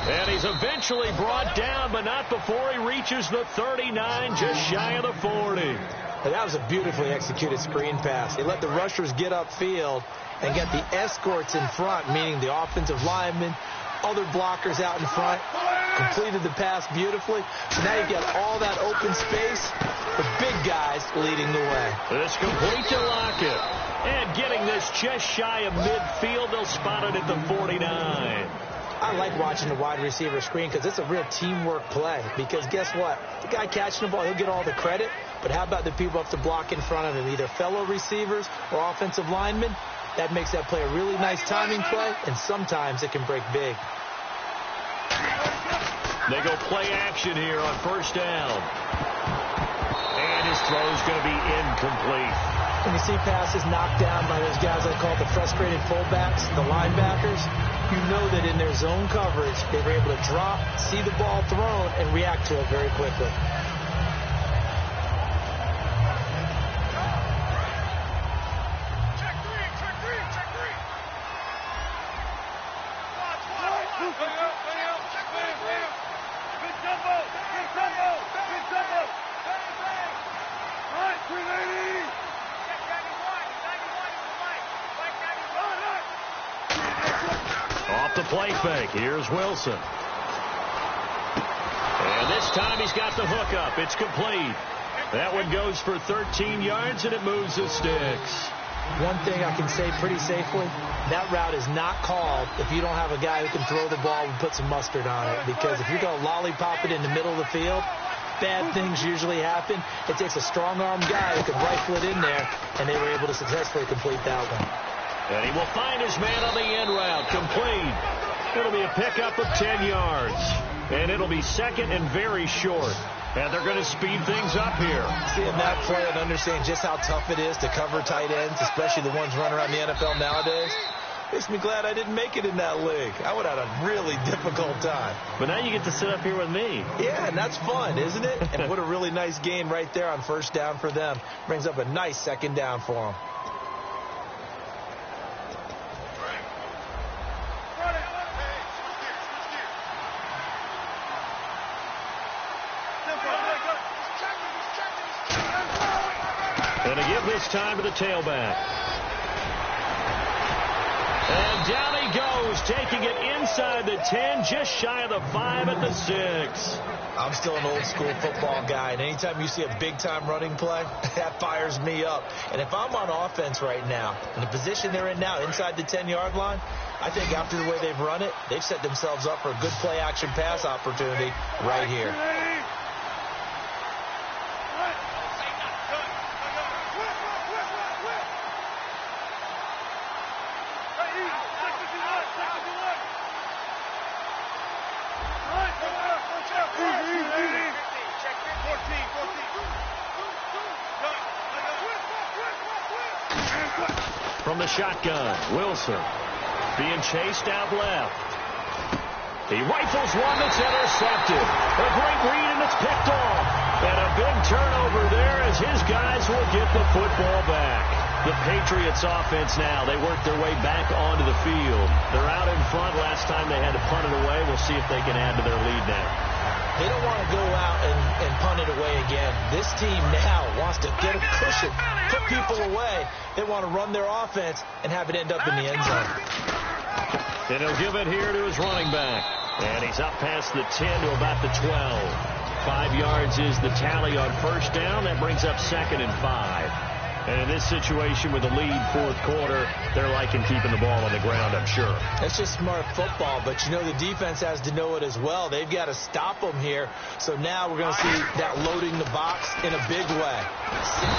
And he's eventually brought down, but not before he reaches the 39, just shy of the 40. And that was a beautifully executed screen pass. They let the rushers get upfield and get the escorts in front, meaning the offensive linemen, other blockers out in front, completed the pass beautifully. So now you get all that open space, the big guys leading the way. This complete to Lockett. And getting this just shy of midfield, they'll spot it at the 49. I like watching the wide receiver screen because it's a real teamwork play. Because guess what? The guy catching the ball, he'll get all the credit. But how about the people up to block in front of him, either fellow receivers or offensive linemen? That makes that play a really nice timing play, and sometimes it can break big. They go play action here on first down. And his throw's going to be incomplete. When you see passes knocked down by those guys I call the frustrated fullbacks, the linebackers, you know that in their zone coverage, they were able to drop, see the ball thrown, and react to it very quickly. The play fake. Here's Wilson. And this time he's got the hook up. It's complete. That one goes for 13 yards, and it moves the sticks. One thing I can say pretty safely, that route is not called if you don't have a guy who can throw the ball and put some mustard on it. Because if you're going to lollipop it in the middle of the field, bad things usually happen. It takes a strong-armed guy who can rifle it in there, and they were able to successfully complete that one. And he will find his man on the end route. Complete. It'll be a pickup of 10 yards. And it'll be second and very short. And they're going to speed things up here. Seeing that play and understanding just how tough it is to cover tight ends, especially the ones running around the NFL nowadays, makes me glad I didn't make it in that league. I would have had a really difficult time. But now you get to sit up here with me. Yeah, and that's fun, isn't it? And what a really nice gain right there on first down for them. Brings up a nice second down for them. And to give this time to the tailback. And down he goes, taking it inside the 10, just shy of the 5 at the 6. I'm still an old-school football guy, and anytime you see a big-time running play, that fires me up. And if I'm on offense right now, in the position they're in now, inside the 10-yard line, I think after the way they've run it, they've set themselves up for a good play-action pass opportunity right here. From the shotgun, Wilson being chased out left. He rifles one that's intercepted. A great read, and it's picked off. And a big turnover there as his guys will get the football back. The Patriots offense now. They work their way back onto the field. They're out in front. Last time they had to punt it away. We'll see if they can add to their lead now. They don't want to go out and punt it away again. This team now wants to get a cushion, put people away. They want to run their offense and have it end up in the end zone. And he'll give it here to his running back. And he's up past the 10 to about the 12. 5 yards is the tally on first down. That brings up 2nd and 5. And in this situation with the lead fourth quarter, they're liking keeping the ball on the ground, I'm sure. That's just smart football, but you know the defense has to know it as well. They've got to stop them here. So now we're going to see that loading the box in a big way.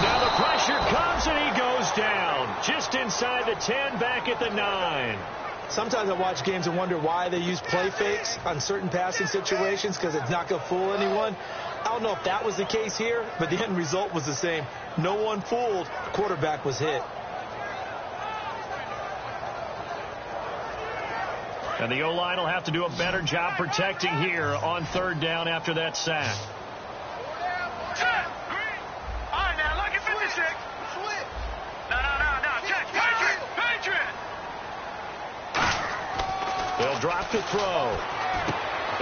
Now the pressure comes and he goes down. Just inside the 10, back at the 9. Sometimes I watch games and wonder why they use play fakes on certain passing situations because it's not going to fool anyone. I don't know if that was the case here, but the end result was the same. No one fooled. The quarterback was hit. And the O-line will have to do a better job protecting here on third down after that sack. All right, now look at 56. No. Check. Patriot. They'll drop to throw.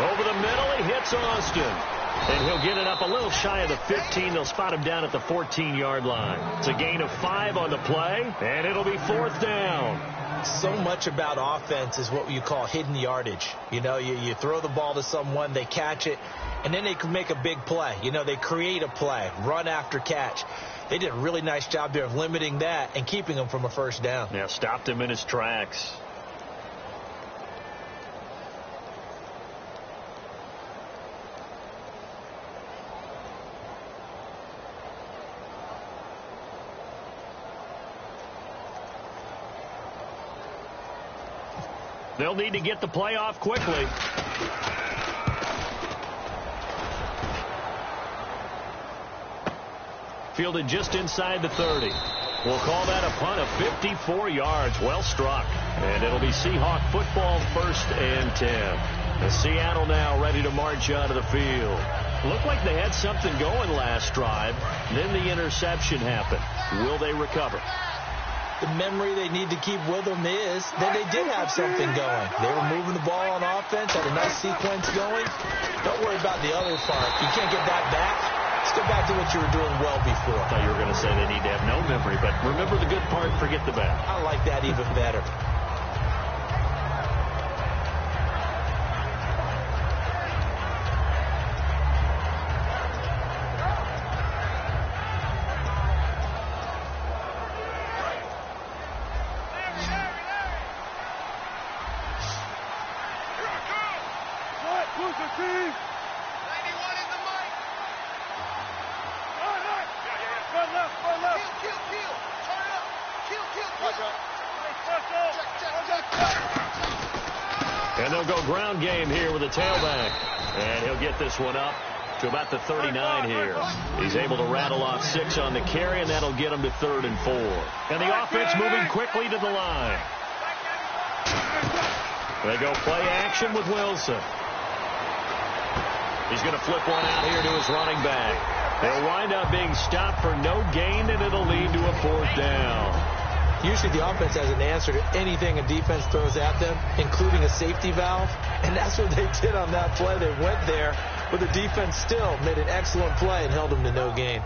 Over the middle, he hits Austin. And he'll get it up a little shy of the 15. They'll spot him down at the 14-yard line. It's a gain of 5 on the play, and it'll be fourth down. So much about offense is what you call hidden yardage. You know, you throw the ball to someone, they catch it, and then they can make a big play. You know, they create a play, run after catch. They did a really nice job there of limiting that and keeping him from a first down. Yeah, stopped him in his tracks. They'll need to get the play off quickly. Fielded just inside the 30. We'll call that a punt of 54 yards. Well struck. And it'll be Seahawk football, 1st and 10. And Seattle now ready to march out of the field. Looked like they had something going last drive. Then the interception happened. Will they recover? The memory they need to keep with them is that they did have something going. They were moving the ball on offense, had a nice sequence going. Don't worry about the other part. You can't get that back. Let's go back to what you were doing well before. I thought you were going to say they need to have no memory, but remember the good part, forget the bad. I like that even better. And they'll go ground game here with a tailback. And he'll get this one up to about the 39 here. He's able to rattle off 6 on the carry, and that'll get him to 3rd and 4. And the offense moving quickly to the line. They go play action with Wilson. He's going to flip one out here to his running back. They'll wind up being stopped for no gain, and it'll lead to a 4th down. Usually the offense has an answer to anything a defense throws at them, including a safety valve. And that's what they did on that play. They went there, but the defense still made an excellent play and held them to no gain.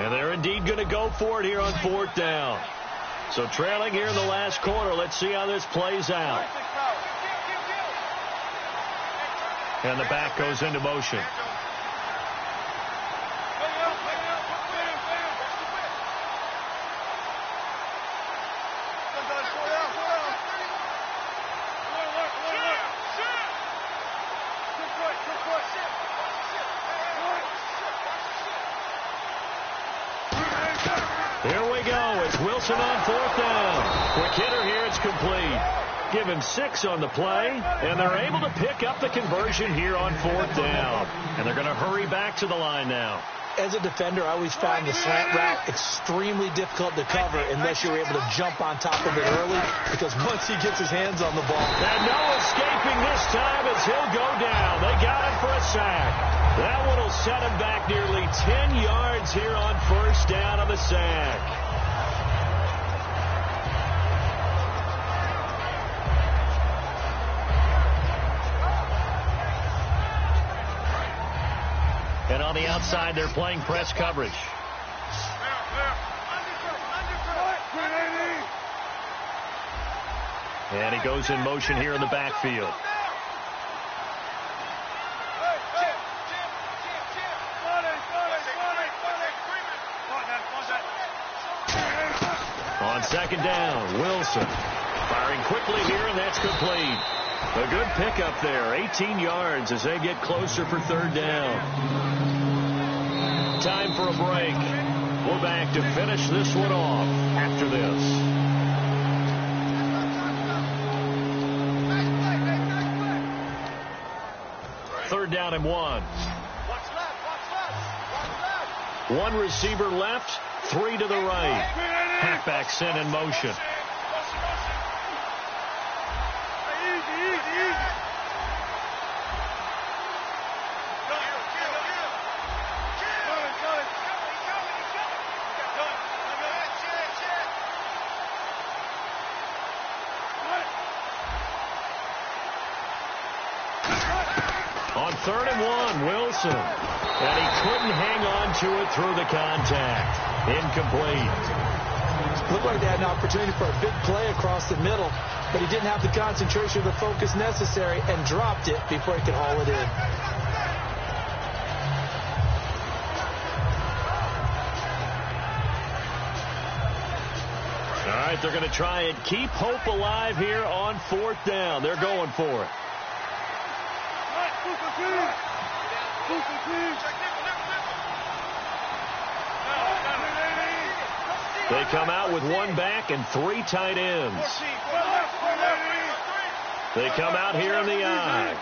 And they're indeed going to go for it here on 4th down. So trailing here in the last quarter. Let's see how this plays out. And the back goes into motion. Here we go. It's Wilson on 4th down. Quick hitter here. It's complete. Give him 6 on the play, and they're able to pick up the conversion here on 4th down. And they're going to hurry back to the line now. As a defender, I always found the slant route extremely difficult to cover unless you're able to jump on top of it early, because once he gets his hands on the ball. And no escaping this time as he'll go down. They got him for a sack. That one will set him back nearly 10 yards here on first down on the sack. And on the outside, they're playing press coverage. And he goes in motion here in the backfield. On second down, Wilson firing quickly here, and that's complete. A good pickup there, 18 yards as they get closer for third down. Time for a break. We're back to finish this one off after this. Third down and 1. One receiver left, 3 to the right. Halfback sent in motion. On third and 1, Wilson. And he couldn't hang on to it through the contact. Incomplete. Looked like they had an opportunity for a big play across the middle, but he didn't have the concentration or the focus necessary and dropped it before he could haul it in. All right, they're going to try and keep hope alive here on fourth down. They're going for it. They come out with one back and 3 tight ends. They come out here in the I.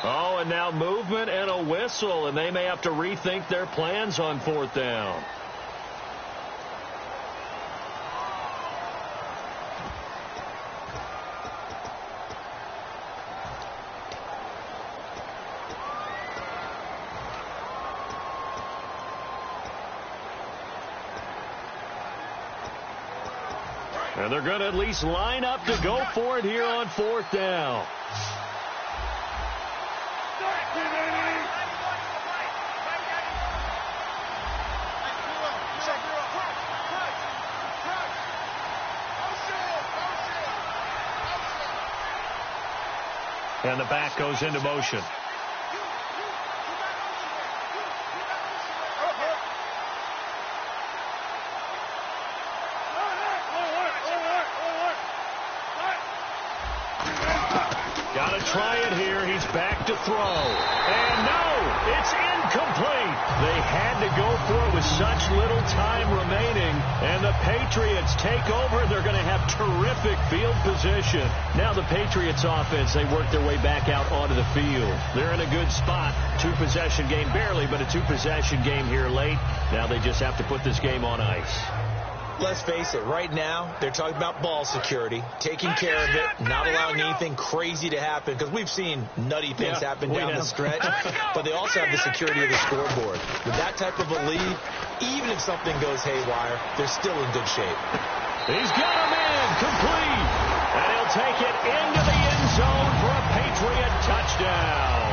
Oh, and now movement and a whistle, and they may have to rethink their plans on fourth down. And they're going to at least line up to go for it here on fourth down. And the back goes into motion. Got to try it here. He's back to throw. And no, it's incomplete. They had to go for it with such little time remaining. And the Patriots take over. They're going to have terrific field position. Now the Patriots offense, they work their way back out onto the field. They're in a good spot. 2-possession game barely, but a 2-possession game here late. Now they just have to put this game on ice. Let's face it, right now, they're talking about ball security, taking care of it, not allowing anything crazy to happen, because we've seen nutty things happen down the stretch, but they also have the security of the scoreboard. With that type of a lead, even if something goes haywire, they're still in good shape. He's got a man complete, and he'll take it into the end zone for a Patriot touchdown.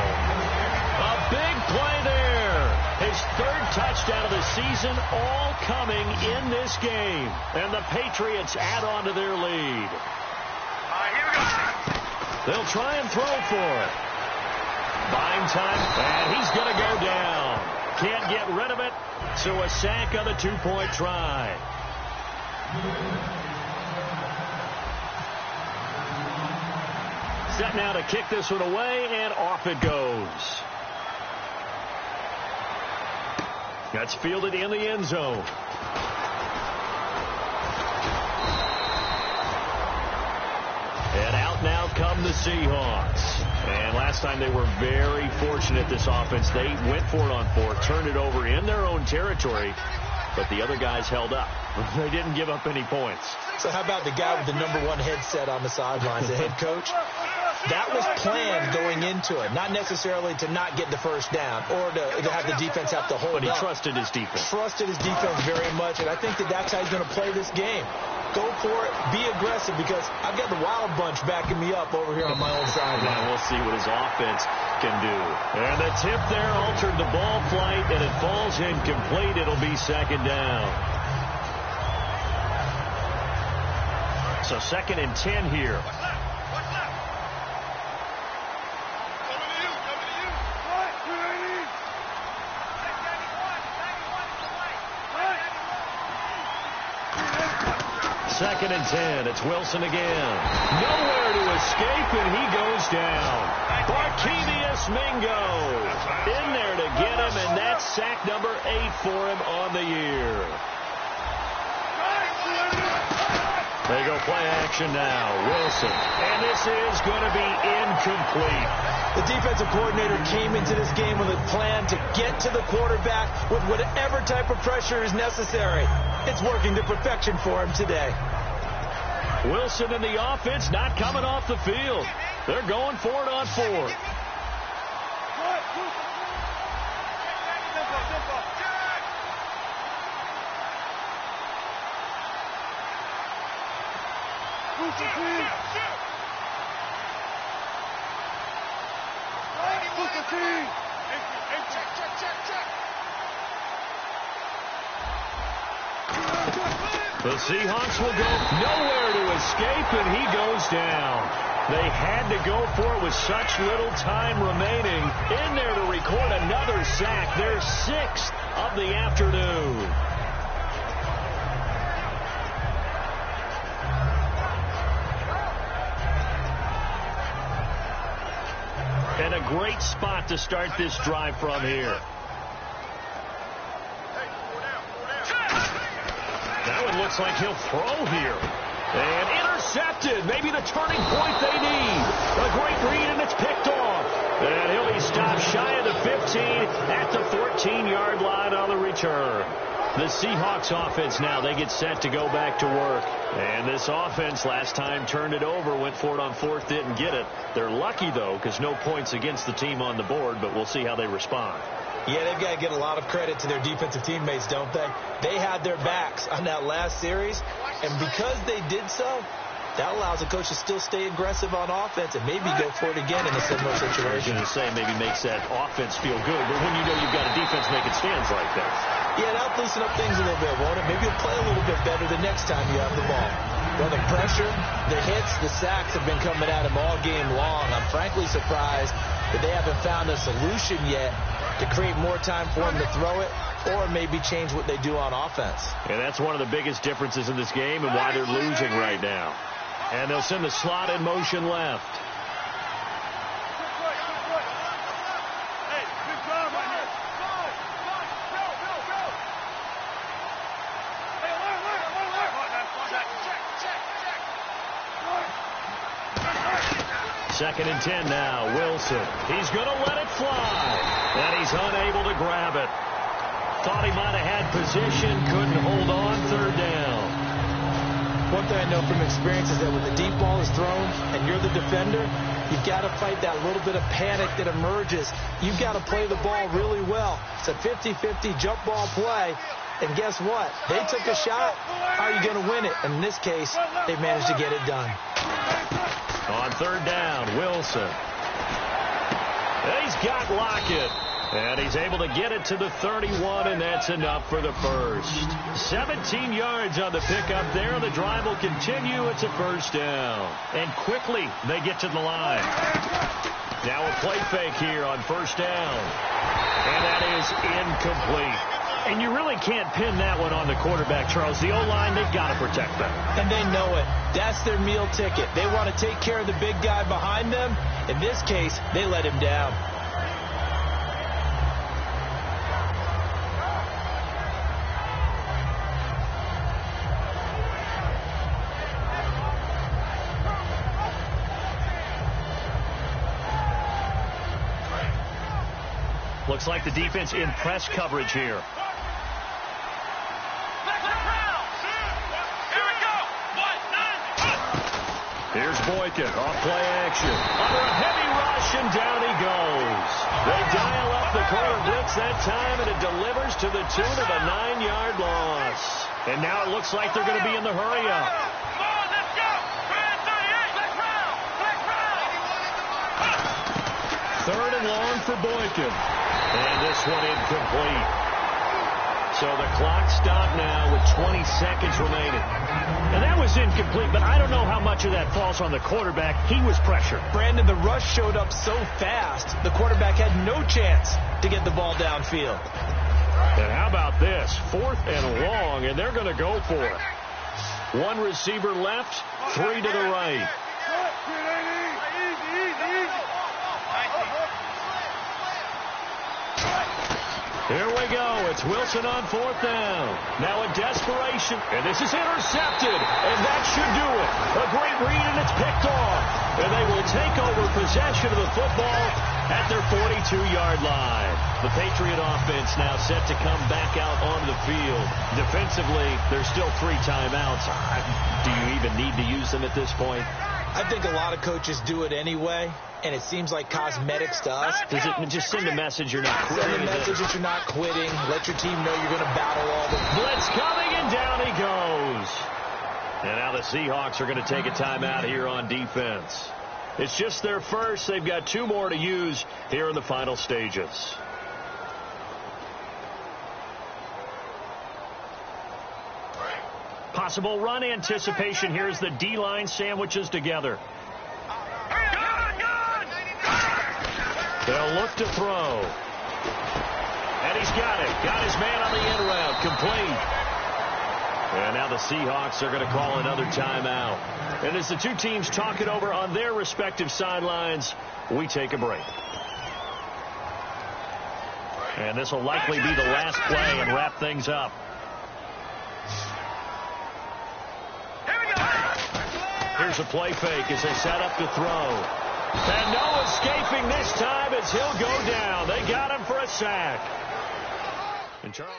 A big play there. His third touchdown of the season, all coming in this game. And the Patriots add on to their lead. Here we go. They'll try and throw for it. Buying time, and he's going to go down. Can't get rid of it, so a sack on the 2-point try. Set now to kick this one away, and off it goes. That's fielded in the end zone. And out now come the Seahawks. And last time they were very fortunate, this offense. They went for it on fourth, turned it over in their own territory, but the other guys held up. They didn't give up any points. So how about the guy with the #1 headset on the sidelines, the head coach? That was planned going into it, not necessarily to not get the first down or to have the defense have to hold But he up. trusted his defense. Trusted his defense very much, and I think that's how he's going to play this game. Go for it, be aggressive, because I've got the wild bunch backing me up over here on my own side. Now we'll see what his offense can do. And the tip there altered the ball flight, and it falls incomplete. It'll be second down. So 2nd and 10 here. Second and 10. It's Wilson again. Nowhere to escape, and he goes down. Barkevius Mingo in there to get him, and that's sack number 8 for him on the year. They go play action now. Wilson. And this is going to be incomplete. The defensive coordinator came into this game with a plan to get to the quarterback with whatever type of pressure is necessary. It's working to perfection for him today. Wilson and the offense not coming off the field. They're going for it on 4th. The Seahawks will go nowhere to escape, and he goes down. They had to go for it with such little time remaining. In there to record another sack, their 6th of the afternoon. And a great spot to start this drive from here. Now it looks like he'll throw here. And intercepted. Maybe the turning point they need. A great read, and it's picked off. And he'll be stopped shy of the 15 at the 14-yard line on the return. The Seahawks offense now, they get set to go back to work. And this offense last time turned it over, went for it on 4th, didn't get it. They're lucky, though, because no points against the team on the board, but we'll see how they respond. Yeah, they've got to get a lot of credit to their defensive teammates, don't they? They had their backs on that last series, and because they did so, that allows the coach to still stay aggressive on offense and maybe go for it again in a similar situation. I was going to say maybe makes that offense feel good, but when you know you've got a defense making stands like that. Yeah, that'll loosen up things a little bit, won't it? Maybe you'll play a little bit better the next time you have the ball. Well, the pressure, the hits, the sacks have been coming at him all game long. I'm frankly surprised that they haven't found a solution yet to create more time for him to throw it or maybe change what they do on offense. And that's one of the biggest differences in this game and why they're losing right now. And they'll send the slot in motion left. Second and 10 now. Wilson. He's going to let it fly. And he's unable to grab it. Thought he might have had position. Couldn't hold on. 3rd down. One thing I know from experience is that when the deep ball is thrown and you're the defender, you've got to fight that little bit of panic that emerges. You've got to play the ball really well. It's a 50-50 jump ball play. And guess what? They took a shot. How are you going to win it? And in this case, they managed to get it done. On 3rd down, Wilson. He's got Lockett. And he's able to get it to the 31, and that's enough for the first. 17 yards on the pickup there. The drive will continue. It's a 1st down. And quickly, they get to the line. Now a play fake here on 1st down. And that is incomplete. And you really can't pin that one on the quarterback, Charles. The O-line, they've got to protect them. And they know it. That's their meal ticket. They want to take care of the big guy behind them. In this case, they let him down. Looks like the defense in press coverage here. Here's Boykin, off play action. Under a heavy rush, and down he goes. They dial up the corner blitz that time, and it delivers to the tune of a 9-yard loss. And now it looks like they're going to be in the hurry-up. Come on, let's go! 38, let's round! Third and long for Boykin. And this one incomplete. So the clock stopped now with 20 seconds remaining. And that was incomplete, but I don't know how much of that falls on the quarterback. He was pressured. Brandon, the rush showed up so fast, the quarterback had no chance to get the ball downfield. And how about this? 4th and long, and they're going to go for it. 1 receiver left, 3 to the right. Here we go. It's Wilson on 4th down. Now in desperation. And this is intercepted. And that should do it. A great read, and it's picked off. And they will take over possession of the football at their 42-yard line. The Patriot offense now set to come back out onto the field. Defensively, there's still 3 timeouts. Do you even need to use them at this point? I think a lot of coaches do it anyway, and it seems like cosmetics to us. Does it just send a message you're not quitting? Send a message that you're not quitting. Let your team know you're going to battle all the... Blitz coming, and down he goes. And now the Seahawks are going to take a timeout here on defense. It's just their first. They've got 2 more to use here in the final stages. Possible run anticipation. Here's the D-line sandwiches together. They'll look to throw. And he's got it. Got his man on the end route. Complete. And now the Seahawks are going to call another timeout. And as the 2 teams talk it over on their respective sidelines, we take a break. And this will likely be the last play and wrap things up. Here's a play fake as they set up to throw. And no escaping this time as he'll go down. They got him for a sack. And Charles...